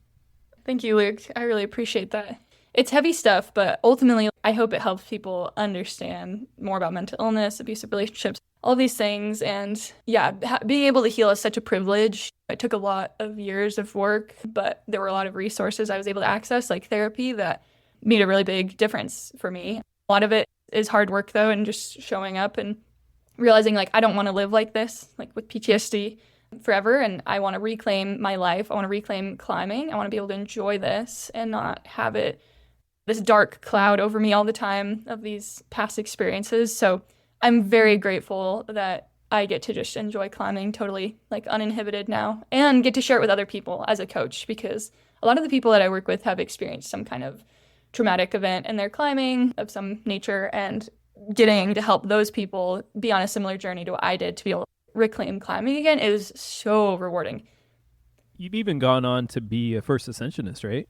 Thank you, Luke. I really appreciate that. It's heavy stuff, but ultimately I hope it helps people understand more about mental illness, abusive relationships, all these things. And yeah, being able to heal is such a privilege. It took a lot of years of work, but there were a lot of resources I was able to access, like therapy, that made a really big difference for me. A lot of it is hard work, though, and just showing up and realizing, like, I don't want to live like this, like with PTSD forever, and I want to reclaim my life. I want to reclaim climbing. I want to be able to enjoy this and not have it, this dark cloud over me all the time of these past experiences. So I'm very grateful that I get to just enjoy climbing totally, like, uninhibited now and get to share it with other people as a coach, because a lot of the people that I work with have experienced some kind of traumatic event in their climbing of some nature, and getting to help those people be on a similar journey to what I did to be able to reclaim climbing again is so rewarding. You've even gone on to be a first ascensionist, right?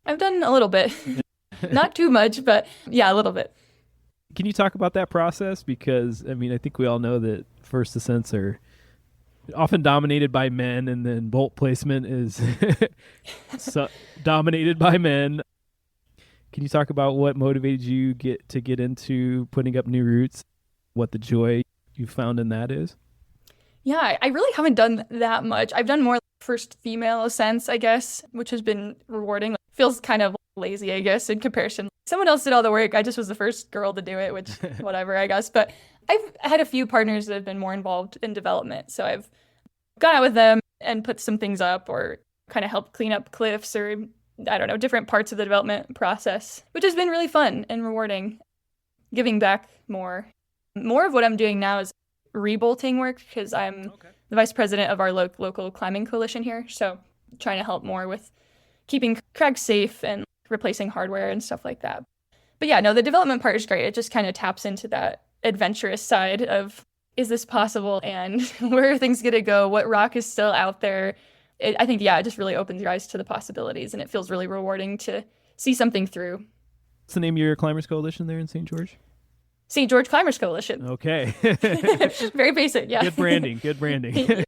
I've done a little bit. Not too much, but yeah, a little bit. Can you talk about that process? Because, I mean, I think we all know that first ascents are often dominated by men, and then bolt placement is dominated by men. Can you talk about what motivated you to get into putting up new routes, what the joy you found in that is? Yeah, I really haven't done that much. I've done more first female ascents, I guess, which has been rewarding. Feels kind of lazy, I guess, in comparison. Someone else did all the work. I just was the first girl to do it, which whatever, I guess. But I've had a few partners that have been more involved in development. So I've gone out with them and put some things up or kind of helped clean up cliffs or, I don't know, different parts of the development process, which has been really fun and rewarding. Giving back more. More of what I'm doing now is rebolting work, because I'm the vice president of our local climbing coalition here. So trying to help more with keeping crags safe and replacing hardware and stuff like that. But yeah, no, the development part is great. It just kind of taps into that adventurous side of, is this possible? And where are things going to go? What rock is still out there? I think, yeah, it just really opens your eyes to the possibilities, and it feels really rewarding to see something through. What's the name of your climbers coalition there in St. George? St. George Climbers Coalition. Okay. Very basic, yeah. Good branding.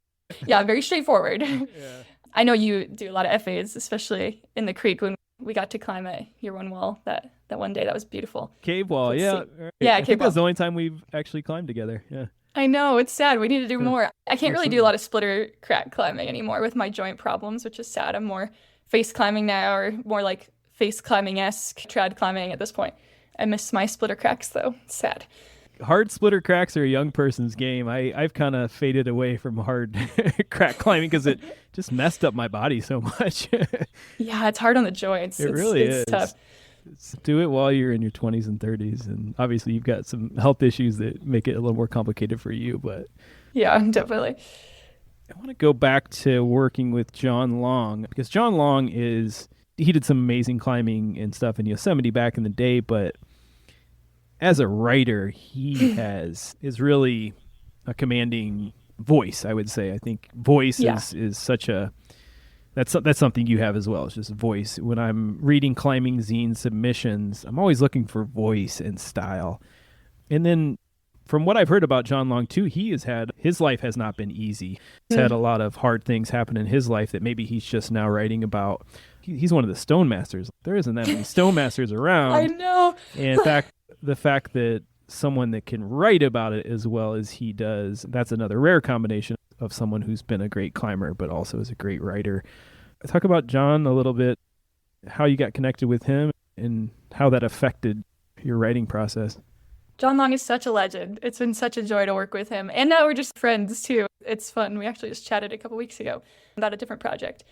Yeah, very straightforward. Yeah. I know you do a lot of FAs, especially in the creek when we got to climb at Year One Wall that one day. That was beautiful. Cave wall, yeah. Right. Yeah, I think that's the only time we've actually climbed together. Yeah. I know, it's sad. We need to do more. I can't really do a lot of splitter crack climbing anymore with my joint problems, which is sad. I'm more face climbing now, or more like face climbing-esque trad climbing at this point. I miss my splitter cracks, though. It's sad. Hard splitter cracks are a young person's game. I've kind of faded away from hard crack climbing because it just messed up my body so much. Yeah, it's hard on the joints. It really is. Tough. Do it while you're in your 20s and 30s. And obviously you've got some health issues that make it a little more complicated for you. But yeah, definitely. I want to go back to working with John Long, because John Long he did some amazing climbing and stuff in Yosemite back in the day, but as a writer, he is really a commanding voice, I would say. I think voice is such a that's something you have as well. It's just voice. When I'm reading Climbing Zine submissions, I'm always looking for voice and style. And then from what I've heard about John Long too, his life has not been easy. He's had a lot of hard things happen in his life that maybe he's just now writing about. He's one of the stone masters. There isn't that many stone masters around. I know. And the fact that someone that can write about it as well as he does, that's another rare combination of someone who's been a great climber but also is a great writer. Talk about John a little bit, how you got connected with him and how that affected your writing process. John Long is such a legend. It's been such a joy to work with him. And now we're just friends too. It's fun. We actually just chatted a couple weeks ago about a different project.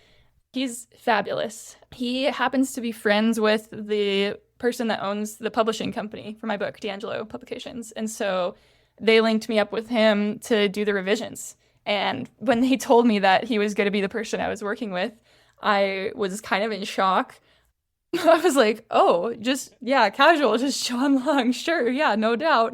He's fabulous. He happens to be friends with the person that owns the publishing company for my book, D'Angelo Publications. And so they linked me up with him to do the revisions. And when they told me that he was going to be the person I was working with, I was kind of in shock. I was like, oh, casual, just John Long. Sure. Yeah, no doubt.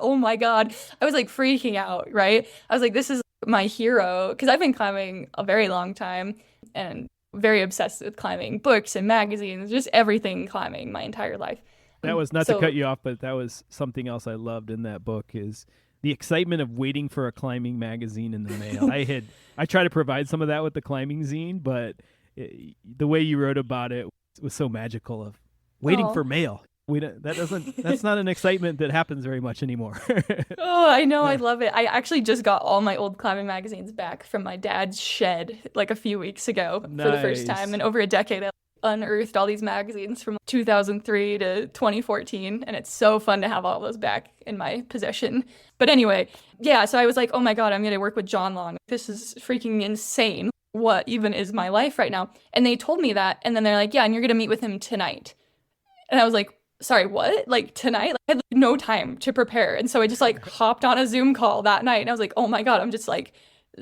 Oh my God. I was like freaking out, right? I was like, this is my hero. Because I've been climbing a very long time and very obsessed with climbing books and magazines, just everything climbing my entire life. That was not to cut you off, but that was something else I loved in that book is the excitement of waiting for a climbing magazine in the mail. I try to provide some of that with the Climbing Zine, but the way you wrote about it was so magical of waiting for mail. That's not an excitement that happens very much anymore. Oh, I know. I love it. I actually just got all my old climbing magazines back from my dad's shed like a few weeks ago for the first time in over a decade. I unearthed all these magazines from 2003 to 2014, and it's so fun to have all those back in my possession. But anyway, so I was like, oh my God, I'm going to work with John Long. This is freaking insane. What even is my life right now? And they told me that, and then they're like, yeah, and you're going to meet with him tonight. And I was like, sorry, what? Like tonight? Like, I had no time to prepare. And so I just like hopped on a Zoom call that night, and I was like, oh my God, I'm just like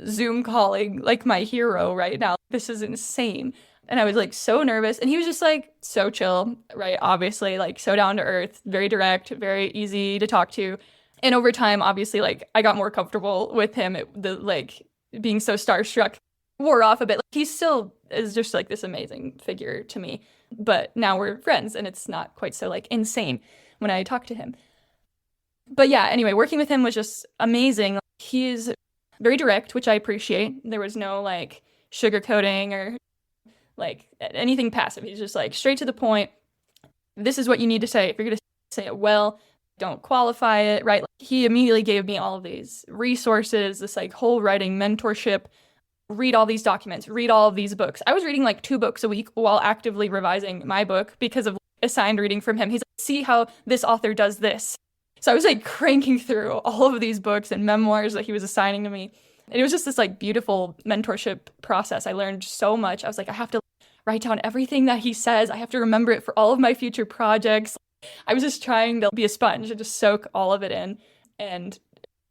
Zoom calling like my hero right now. This is insane. And I was like so nervous, and he was just like so chill, right? Obviously, like so down to earth, very direct, very easy to talk to. And over time, obviously, like I got more comfortable with him. Being so starstruck wore off a bit. Like, he still is just like this amazing figure to me, but now we're friends, and it's not quite so like insane when I talk to him. But yeah, anyway, working with him was just amazing. He's very direct, which I appreciate. There was no like sugarcoating or like anything passive. He's just like straight to the point. This is what you need to say. If you're going to say it well, don't qualify it, right? Like, he immediately gave me all of these resources, this like whole writing mentorship. Read all these documents, read all of these books. I was reading like 2 books a week while actively revising my book because of assigned reading from him. He's like, see how this author does this. So I was like cranking through all of these books and memoirs that he was assigning to me. And it was just this like beautiful mentorship process. I learned so much. I was like, I have to write down everything that he says. I have to remember it for all of my future projects. I was just trying to be a sponge and just soak all of it in and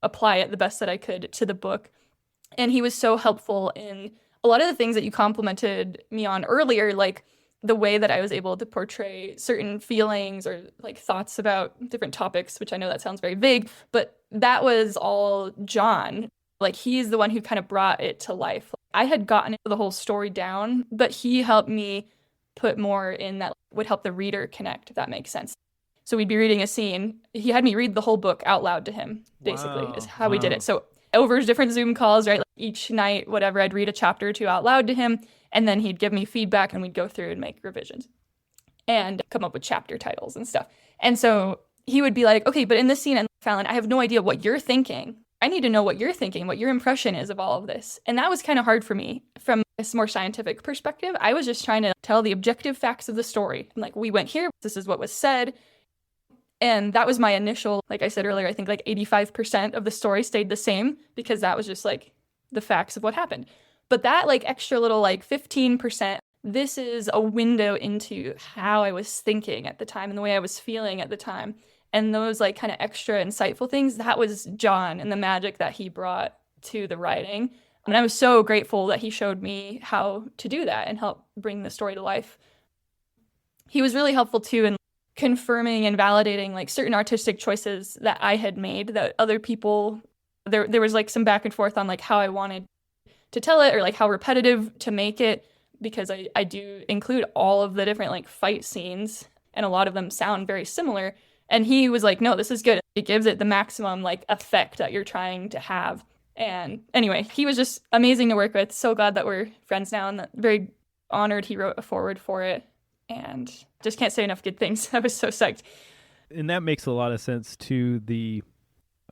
apply it the best that I could to the book. And he was so helpful in a lot of the things that you complimented me on earlier, like the way that I was able to portray certain feelings or like thoughts about different topics, which I know that sounds very vague, but that was all John. Like, he's the one who kind of brought it to life. I had gotten the whole story down, but he helped me put more in that would help the reader connect, if that makes sense. So we'd be reading a scene. He had me read the whole book out loud to him, basically, is how we did it. So over different Zoom calls, right? Like each night, whatever, I'd read a chapter or 2 out loud to him, and then he'd give me feedback, and we'd go through and make revisions and come up with chapter titles and stuff. And so he would be like, okay, but in this scene, Fallon, I have no idea what you're thinking. I need to know what you're thinking, what your impression is of all of this. And that was kind of hard for me from a more scientific perspective. I was just trying to tell the objective facts of the story. Like, we went here, this is what was said. And that was my initial, like I said earlier, I think like 85% of the story stayed the same because that was just like the facts of what happened. But that like extra little like 15%, this is a window into how I was thinking at the time and the way I was feeling at the time. And those like kind of extra insightful things, that was John and the magic that he brought to the writing And I was so grateful that he showed me how to do that and help bring the story to life. He was really helpful too in confirming and validating like certain artistic choices that I had made that other people, there was like some back and forth on like how I wanted to tell it or like how repetitive to make it, because I do include all of the different like fight scenes and a lot of them sound very similar. And he was like, no, this is good. It gives it the maximum like effect that you're trying to have. And anyway, he was just amazing to work with. So glad that we're friends now, and very honored he wrote a foreword for it. And just can't say enough good things. I was so psyched. And that makes a lot of sense to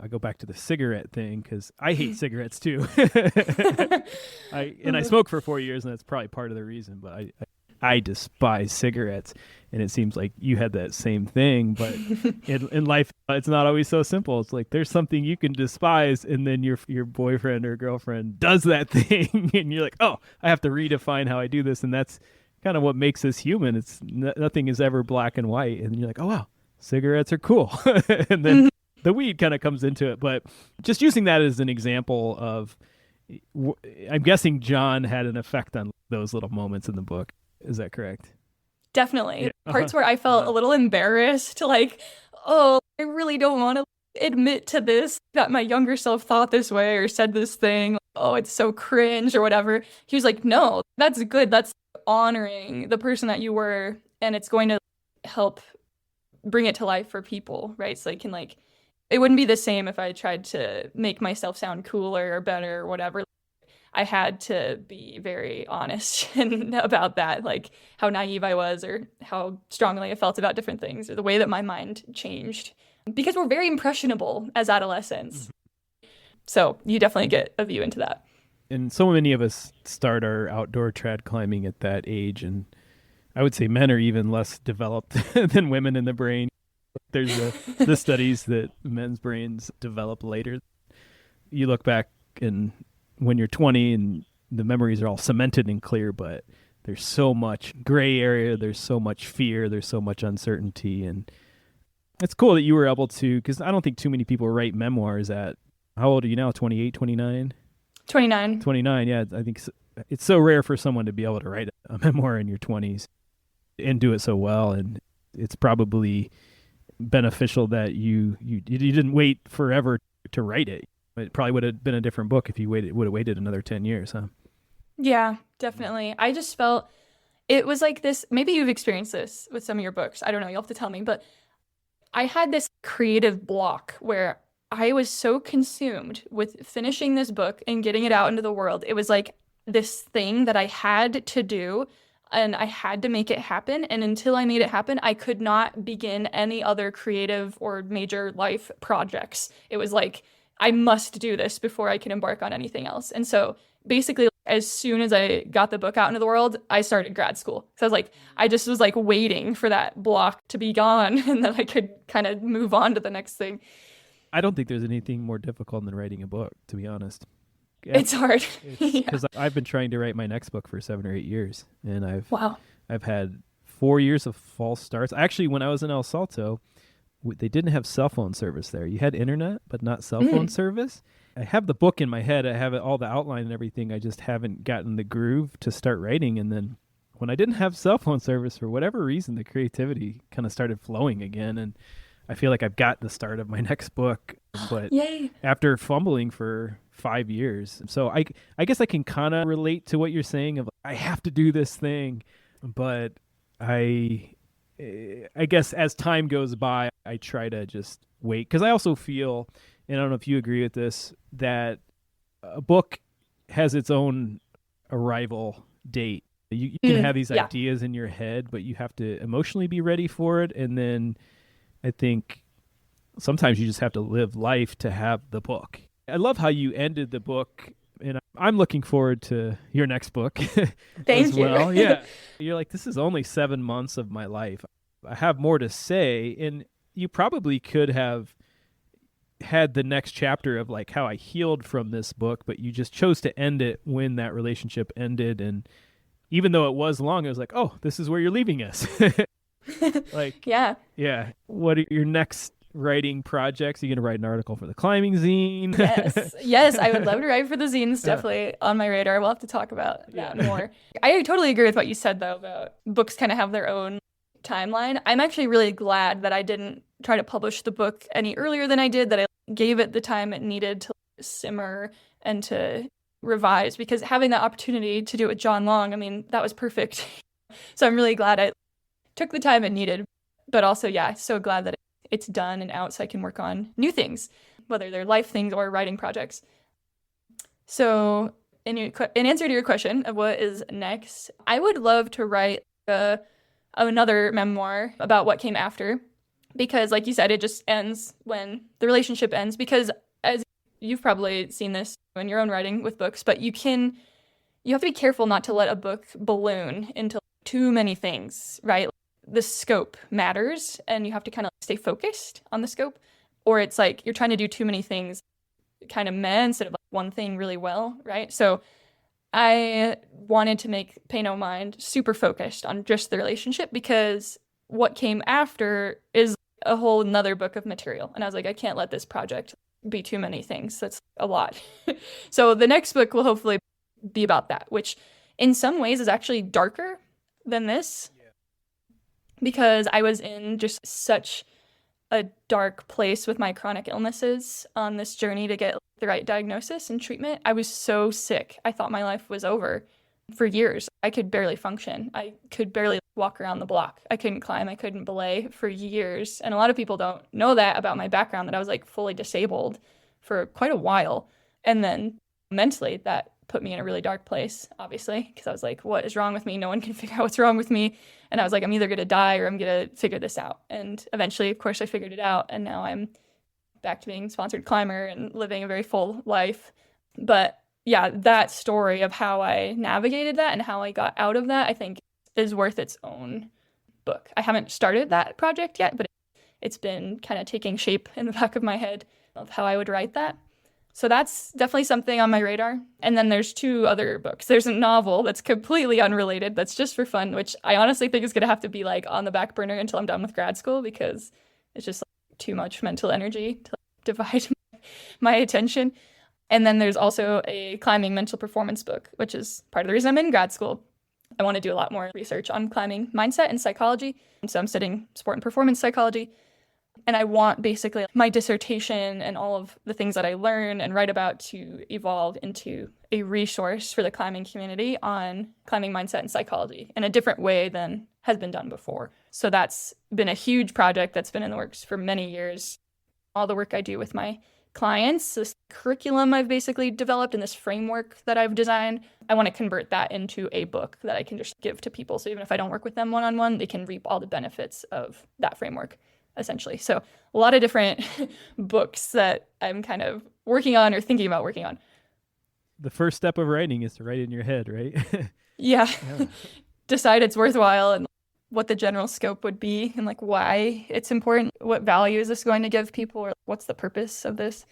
I go back to the cigarette thing because I hate cigarettes too. I smoked for 4 years, and that's probably part of the reason, but I despise cigarettes. And it seems like you had that same thing, but in life, it's not always so simple. It's like there's something you can despise, and then your boyfriend or girlfriend does that thing, and you're like, oh, I have to redefine how I do this. And that's kind of what makes us human. It's nothing is ever black and white. And you're like, oh, wow, cigarettes are cool. And then the weed kind of comes into it. But just using that as an example of, I'm guessing John had an effect on those little moments in the book. Is that correct? Definitely. Yeah. Parts where I felt a little embarrassed, like, oh, I really don't want to admit to this, that my younger self thought this way or said this thing. Oh, it's so cringe or whatever. He was like, no, that's good. That's honoring the person that you were, and it's going to help bring it to life for people, right? So it wouldn't be the same if I tried to make myself sound cooler or better or whatever. I had to be very honest about that, like how naive I was or how strongly I felt about different things or the way that my mind changed, because we're very impressionable as adolescents. Mm-hmm. So you definitely get a view into that. And so many of us start our outdoor trad climbing at that age. And I would say men are even less developed than women in the brain. There's the studies that men's brains develop later. You look back and when you're 20 and the memories are all cemented and clear, but there's so much gray area, there's so much fear, there's so much uncertainty. And it's cool that you were able to, because I don't think too many people write memoirs at, how old are you now, 28, 29? 29. 29, yeah. I think it's so rare for someone to be able to write a memoir in your 20s and do it so well. And it's probably beneficial that you didn't wait forever to write it. It probably would have been a different book if you would have waited another 10 years, huh? Yeah, definitely. I just felt it was like this. Maybe you've experienced this with some of your books. I don't know. You'll have to tell me. But I had this creative block where I was so consumed with finishing this book and getting it out into the world. It was like this thing that I had to do, and I had to make it happen. And until I made it happen, I could not begin any other creative or major life projects. It was like, I must do this before I can embark on anything else. And so basically, as soon as I got the book out into the world, I started grad school. So I just was like waiting for that block to be gone and then I could kind of move on to the next thing. I don't think there's anything more difficult than writing a book, to be honest. It's hard. Because I've been trying to write my next book for 7 or 8 years. And I've had 4 years of false starts. Actually, when I was in El Salto, they didn't have cell phone service there. You had internet, but not cell phone service. I have the book in my head. I have all the outline and everything. I just haven't gotten the groove to start writing. And then when I didn't have cell phone service, for whatever reason, the creativity kind of started flowing again. And I feel like I've got the start of my next book, but Yay. After fumbling for 5 years. So I guess I can kind of relate to what you're saying of I have to do this thing, but I guess as time goes by, I try to just wait. Because I also feel, and I don't know if you agree with this, that a book has its own arrival date. You can have these ideas in your head, but you have to emotionally be ready for it. And then I think sometimes you just have to live life to have the book. I love how you ended the book, and I'm looking forward to your next book. Thank you. Well. Yeah. You're like, this is only 7 months of my life. I have more to say, and you probably could have had the next chapter of like how I healed from this book, but you just chose to end it when that relationship ended. And even though it was long, I was like, oh, this is where you're leaving us. Like, yeah. What are your next writing projects? Are you going to write an article for the Climbing Zine? Yes, I would love to write for the zines. Definitely on my radar. We'll have to talk about that more. I totally agree with what you said, though, about books kind of have their own timeline. I'm actually really glad that I didn't try to publish the book any earlier than I did, that I gave it the time it needed to simmer and to revise, because having that opportunity to do it with John Long, I mean, that was perfect. So I'm really glad I took the time it needed, but also, yeah, so glad that it's done and out so I can work on new things, whether they're life things or writing projects. So in answer to your question of what is next, I would love to write another memoir about what came after, because like you said, it just ends when the relationship ends, because as you've probably seen this in your own writing with books, but you have to be careful not to let a book balloon into too many things, right? The scope matters, and you have to kind of stay focused on the scope, or it's like you're trying to do too many things kind of instead of like one thing really well, right? So I wanted to make Pay No Mind super focused on just the relationship, because what came after is a whole nother book of material. And I was like, I can't let this project be too many things. That's a lot. So the next book will hopefully be about that, which in some ways is actually darker than this, because I was in just such a dark place with my chronic illnesses on this journey to get the right diagnosis and treatment. I was so sick. I thought my life was over for years. I could barely function. I could barely walk around the block. I couldn't climb. I couldn't belay for years. And a lot of people don't know that about my background, that I was like fully disabled for quite a while. And then mentally, that put me in a really dark place, obviously, because I was like, what is wrong with me? No one can figure out what's wrong with me. And I was like, I'm either going to die or I'm going to figure this out. And eventually, of course, I figured it out. And now I'm back to being a sponsored climber and living a very full life. But yeah, that story of how I navigated that and how I got out of that, I think is worth its own book. I haven't started that project yet, but it's been kind of taking shape in the back of my head of how I would write that. So that's definitely something on my radar. And then there's 2 other books. There's a novel that's completely unrelated, that's just for fun, which I honestly think is going to have to be like on the back burner until I'm done with grad school, because it's just like too much mental energy to divide my attention. And then there's also a climbing mental performance book, which is part of the reason I'm in grad school. I want to do a lot more research on climbing mindset and psychology. And so I'm studying sport and performance psychology. And I want basically my dissertation and all of the things that I learn and write about to evolve into a resource for the climbing community on climbing mindset and psychology in a different way than has been done before. So that's been a huge project that's been in the works for many years. All the work I do with my clients, this curriculum I've basically developed and this framework that I've designed, I want to convert that into a book that I can just give to people. So even if I don't work with them one-on-one, they can reap all the benefits of that framework, essentially. So a lot of different books that I'm kind of working on or thinking about working on. The first step of writing is to write it in your head, right? Yeah. Decide it's worthwhile and what the general scope would be and like why it's important. What value is this going to give people, or what's the purpose of this?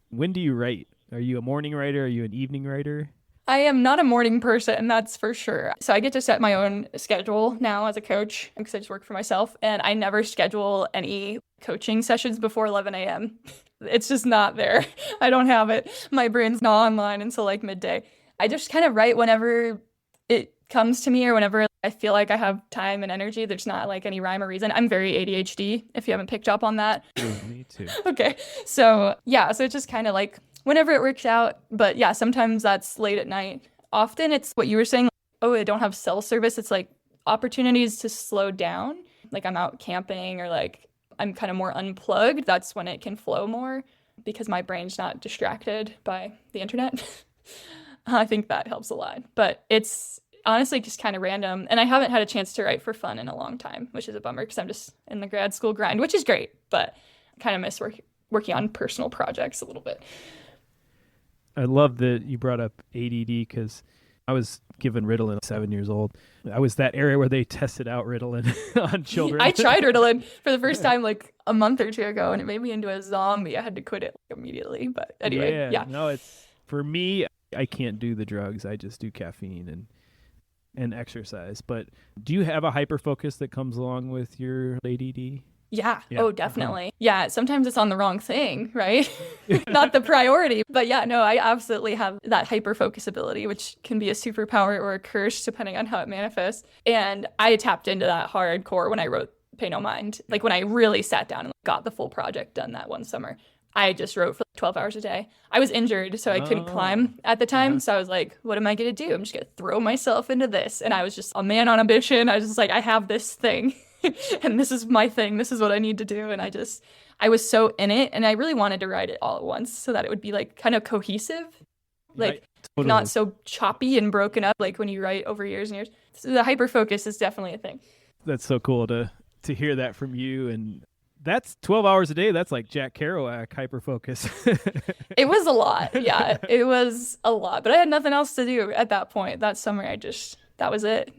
When do you write? Are you a morning writer? Are you an evening writer? I am not a morning person, that's for sure. So I get to set my own schedule now as a coach because I just work for myself, and I never schedule any coaching sessions before 11 a.m. It's just not there. I don't have it. My brain's not online until like midday. I just kind of write whenever it comes to me or whenever I feel like I have time and energy. There's not like any rhyme or reason. I'm very ADHD, if you haven't picked up on that. Me too. Okay. So yeah, so it's just kind of like whenever it works out. But yeah, sometimes that's late at night. Often it's what you were saying, oh, I don't have cell service. It's like opportunities to slow down. Like I'm out camping or like I'm kind of more unplugged. That's when it can flow more because my brain's not distracted by the internet. I think that helps a lot. But it's honestly just kind of random. And I haven't had a chance to write for fun in a long time, which is a bummer because I'm just in the grad school grind, which is great. But I kind of miss working on personal projects a little bit. I love that you brought up ADD because I was given Ritalin at 7 years old. I was that area where they tested out Ritalin on children. I tried Ritalin for the first time like a month or two ago, and it made me into a zombie. I had to quit it like, immediately. But anyway, yeah. No, it's for me, I can't do the drugs. I just do caffeine and exercise. But do you have a hyper focus that comes along with your ADD? Yeah. Yeah. Oh, definitely. Yeah. Sometimes it's on the wrong thing, right? Not the priority. But yeah, no, I absolutely have that hyper focus ability, which can be a superpower or a curse depending on how it manifests. And I tapped into that hardcore when I wrote Pay No Mind. Like when I really sat down and got the full project done that one summer. I just wrote for 12 hours a day. I was injured, so I couldn't climb at the time. So I was like, what am I going to do? I'm just going to throw myself into this. And I was just a man on a mission. I was just like, I have this thing. And this is my thing. This is what I need to do. And I was so in it. And I really wanted to write it all at once so that it would be like kind of cohesive, like totally. Not so choppy and broken up like when you write over years and years. So the hyper focus is definitely a thing. That's so cool to hear that from you. And that's 12 hours a day. That's like Jack Kerouac hyper focus. It was a lot. Yeah, it was a lot. But I had nothing else to do at that point. That summer, that was it.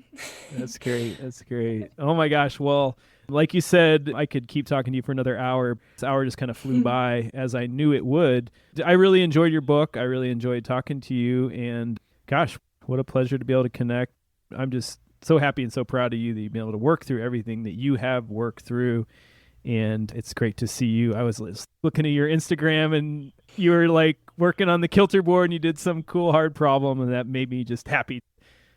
That's great. That's great. Oh my gosh. Well, like you said, I could keep talking to you for another hour. This hour just kind of flew by as I knew it would. I really enjoyed your book. I really enjoyed talking to you. And gosh, what a pleasure to be able to connect. I'm just so happy and so proud of you that you've been able to work through everything that you have worked through. And it's great to see you. I was looking at your Instagram and you were like working on the Kilter board and you did some cool hard problem. And that made me just happy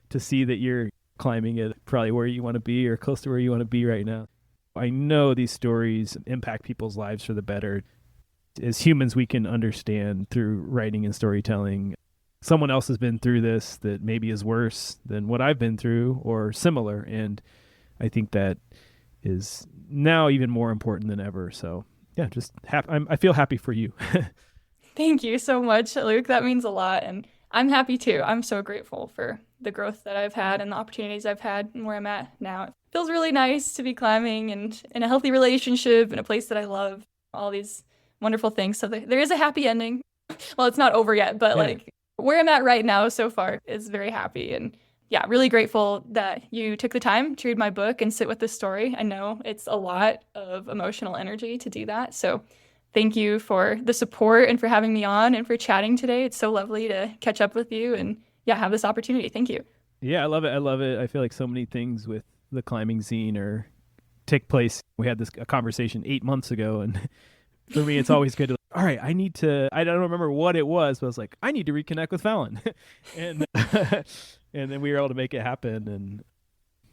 to see that you're climbing at probably where you want to be or close to where you want to be right now. I know these stories impact people's lives for the better. As humans, we can understand through writing and storytelling. Someone else has been through this that maybe is worse than what I've been through or similar. And I think that is now even more important than ever. So yeah, just I feel happy for you. Thank you so much, Luke. That means a lot. And I'm happy too. I'm so grateful for the growth that I've had and the opportunities I've had and where I'm at now. It feels really nice to be climbing and in a healthy relationship in a place that I love, all these wonderful things. So there is a happy ending. Well, it's not over yet, but like where I'm at right now so far is very happy. And yeah, really grateful that you took the time to read my book and sit with this story. I know it's a lot of emotional energy to do that. So thank you for the support and for having me on and for chatting today. It's so lovely to catch up with you and have this opportunity. Thank you. Yeah, I love it. I love it. I feel like so many things with the Climbing Zine take place. We had a conversation 8 months ago, and for me, it's always good to, all right, I don't remember what it was, but I was like, I need to reconnect with Fallon. and and then we were able to make it happen. And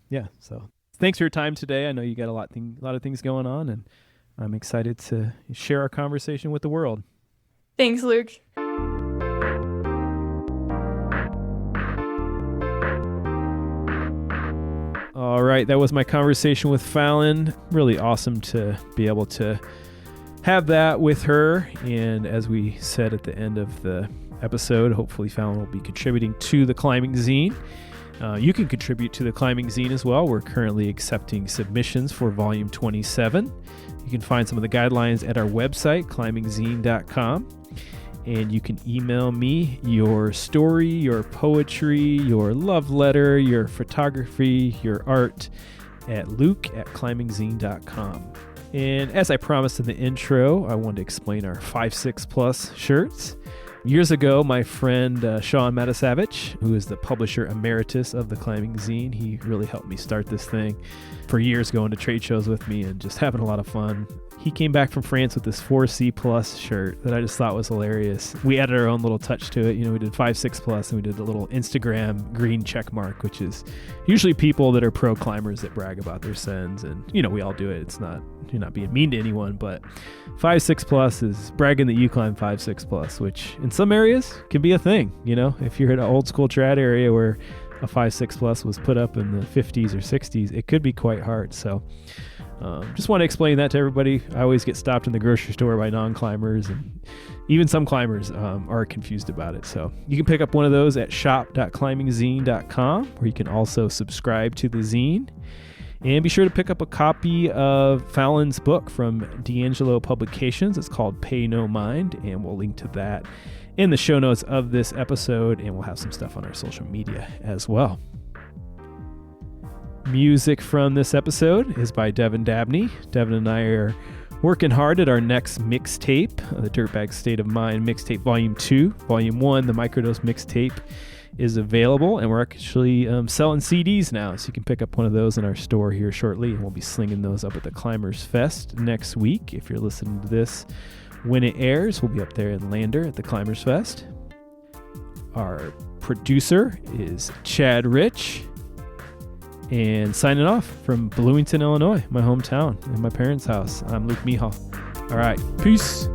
yeah, so thanks for your time today. I know you got a lot of things going on, and I'm excited to share our conversation with the world. Thanks, Luke. All right, that was my conversation with Fallon. Really awesome to be able to have that with her. And as we said at the end of the episode, hopefully Fallon will be contributing to the Climbing Zine. You can contribute to the Climbing Zine as well. We're currently accepting submissions for volume 27. You can find some of the guidelines at our website, climbingzine.com. And you can email me your story, your poetry, your love letter, your photography, your art at luke@climbingzine.com. And as I promised in the intro, I wanted to explain our 5'6 Plus shirts. Years ago, my friend Sean Matasavich, who is the publisher emeritus of the Climbing Zine, he really helped me start this thing for years, going to trade shows with me and just having a lot of fun. He came back from France with this 4C Plus shirt that I just thought was hilarious. We added our own little touch to it. We did 5'6 Plus and we did a little Instagram green check mark, which is usually people that are pro climbers that brag about their sends. And, we all do it. You're not being mean to anyone, but 5'6 Plus is bragging that you climb 5'6 Plus, which in some areas can be a thing. If you're in an old school trad area where a 5'6 Plus was put up in the 50s or 60s, it could be quite hard. So just want to explain that to everybody. I always get stopped in the grocery store by non-climbers, and even some climbers are confused about it. So you can pick up one of those at shop.climbingzine.com, where you can also subscribe to the zine. And be sure to pick up a copy of Fallon's book from D'Angelo Publications. It's called Pay No Mind, and we'll link to that in the show notes of this episode, and we'll have some stuff on our social media as well. Music from this episode is by Devin Dabney. Devin and I are working hard at our next mixtape, the Dirtbag State of Mind mixtape Volume 2. Volume 1, the Microdose mixtape, is available, and we're actually selling CDs now, so you can pick up one of those in our store here shortly, and we'll be slinging those up at the Climbers Fest next week. If you're listening to this when it airs, we'll be up there in Lander at the Climbers Fest. Our producer is Chad Rich, and signing off from Bloomington, Illinois, my hometown, and my parents' house, I'm Luke Mihal. All right, peace.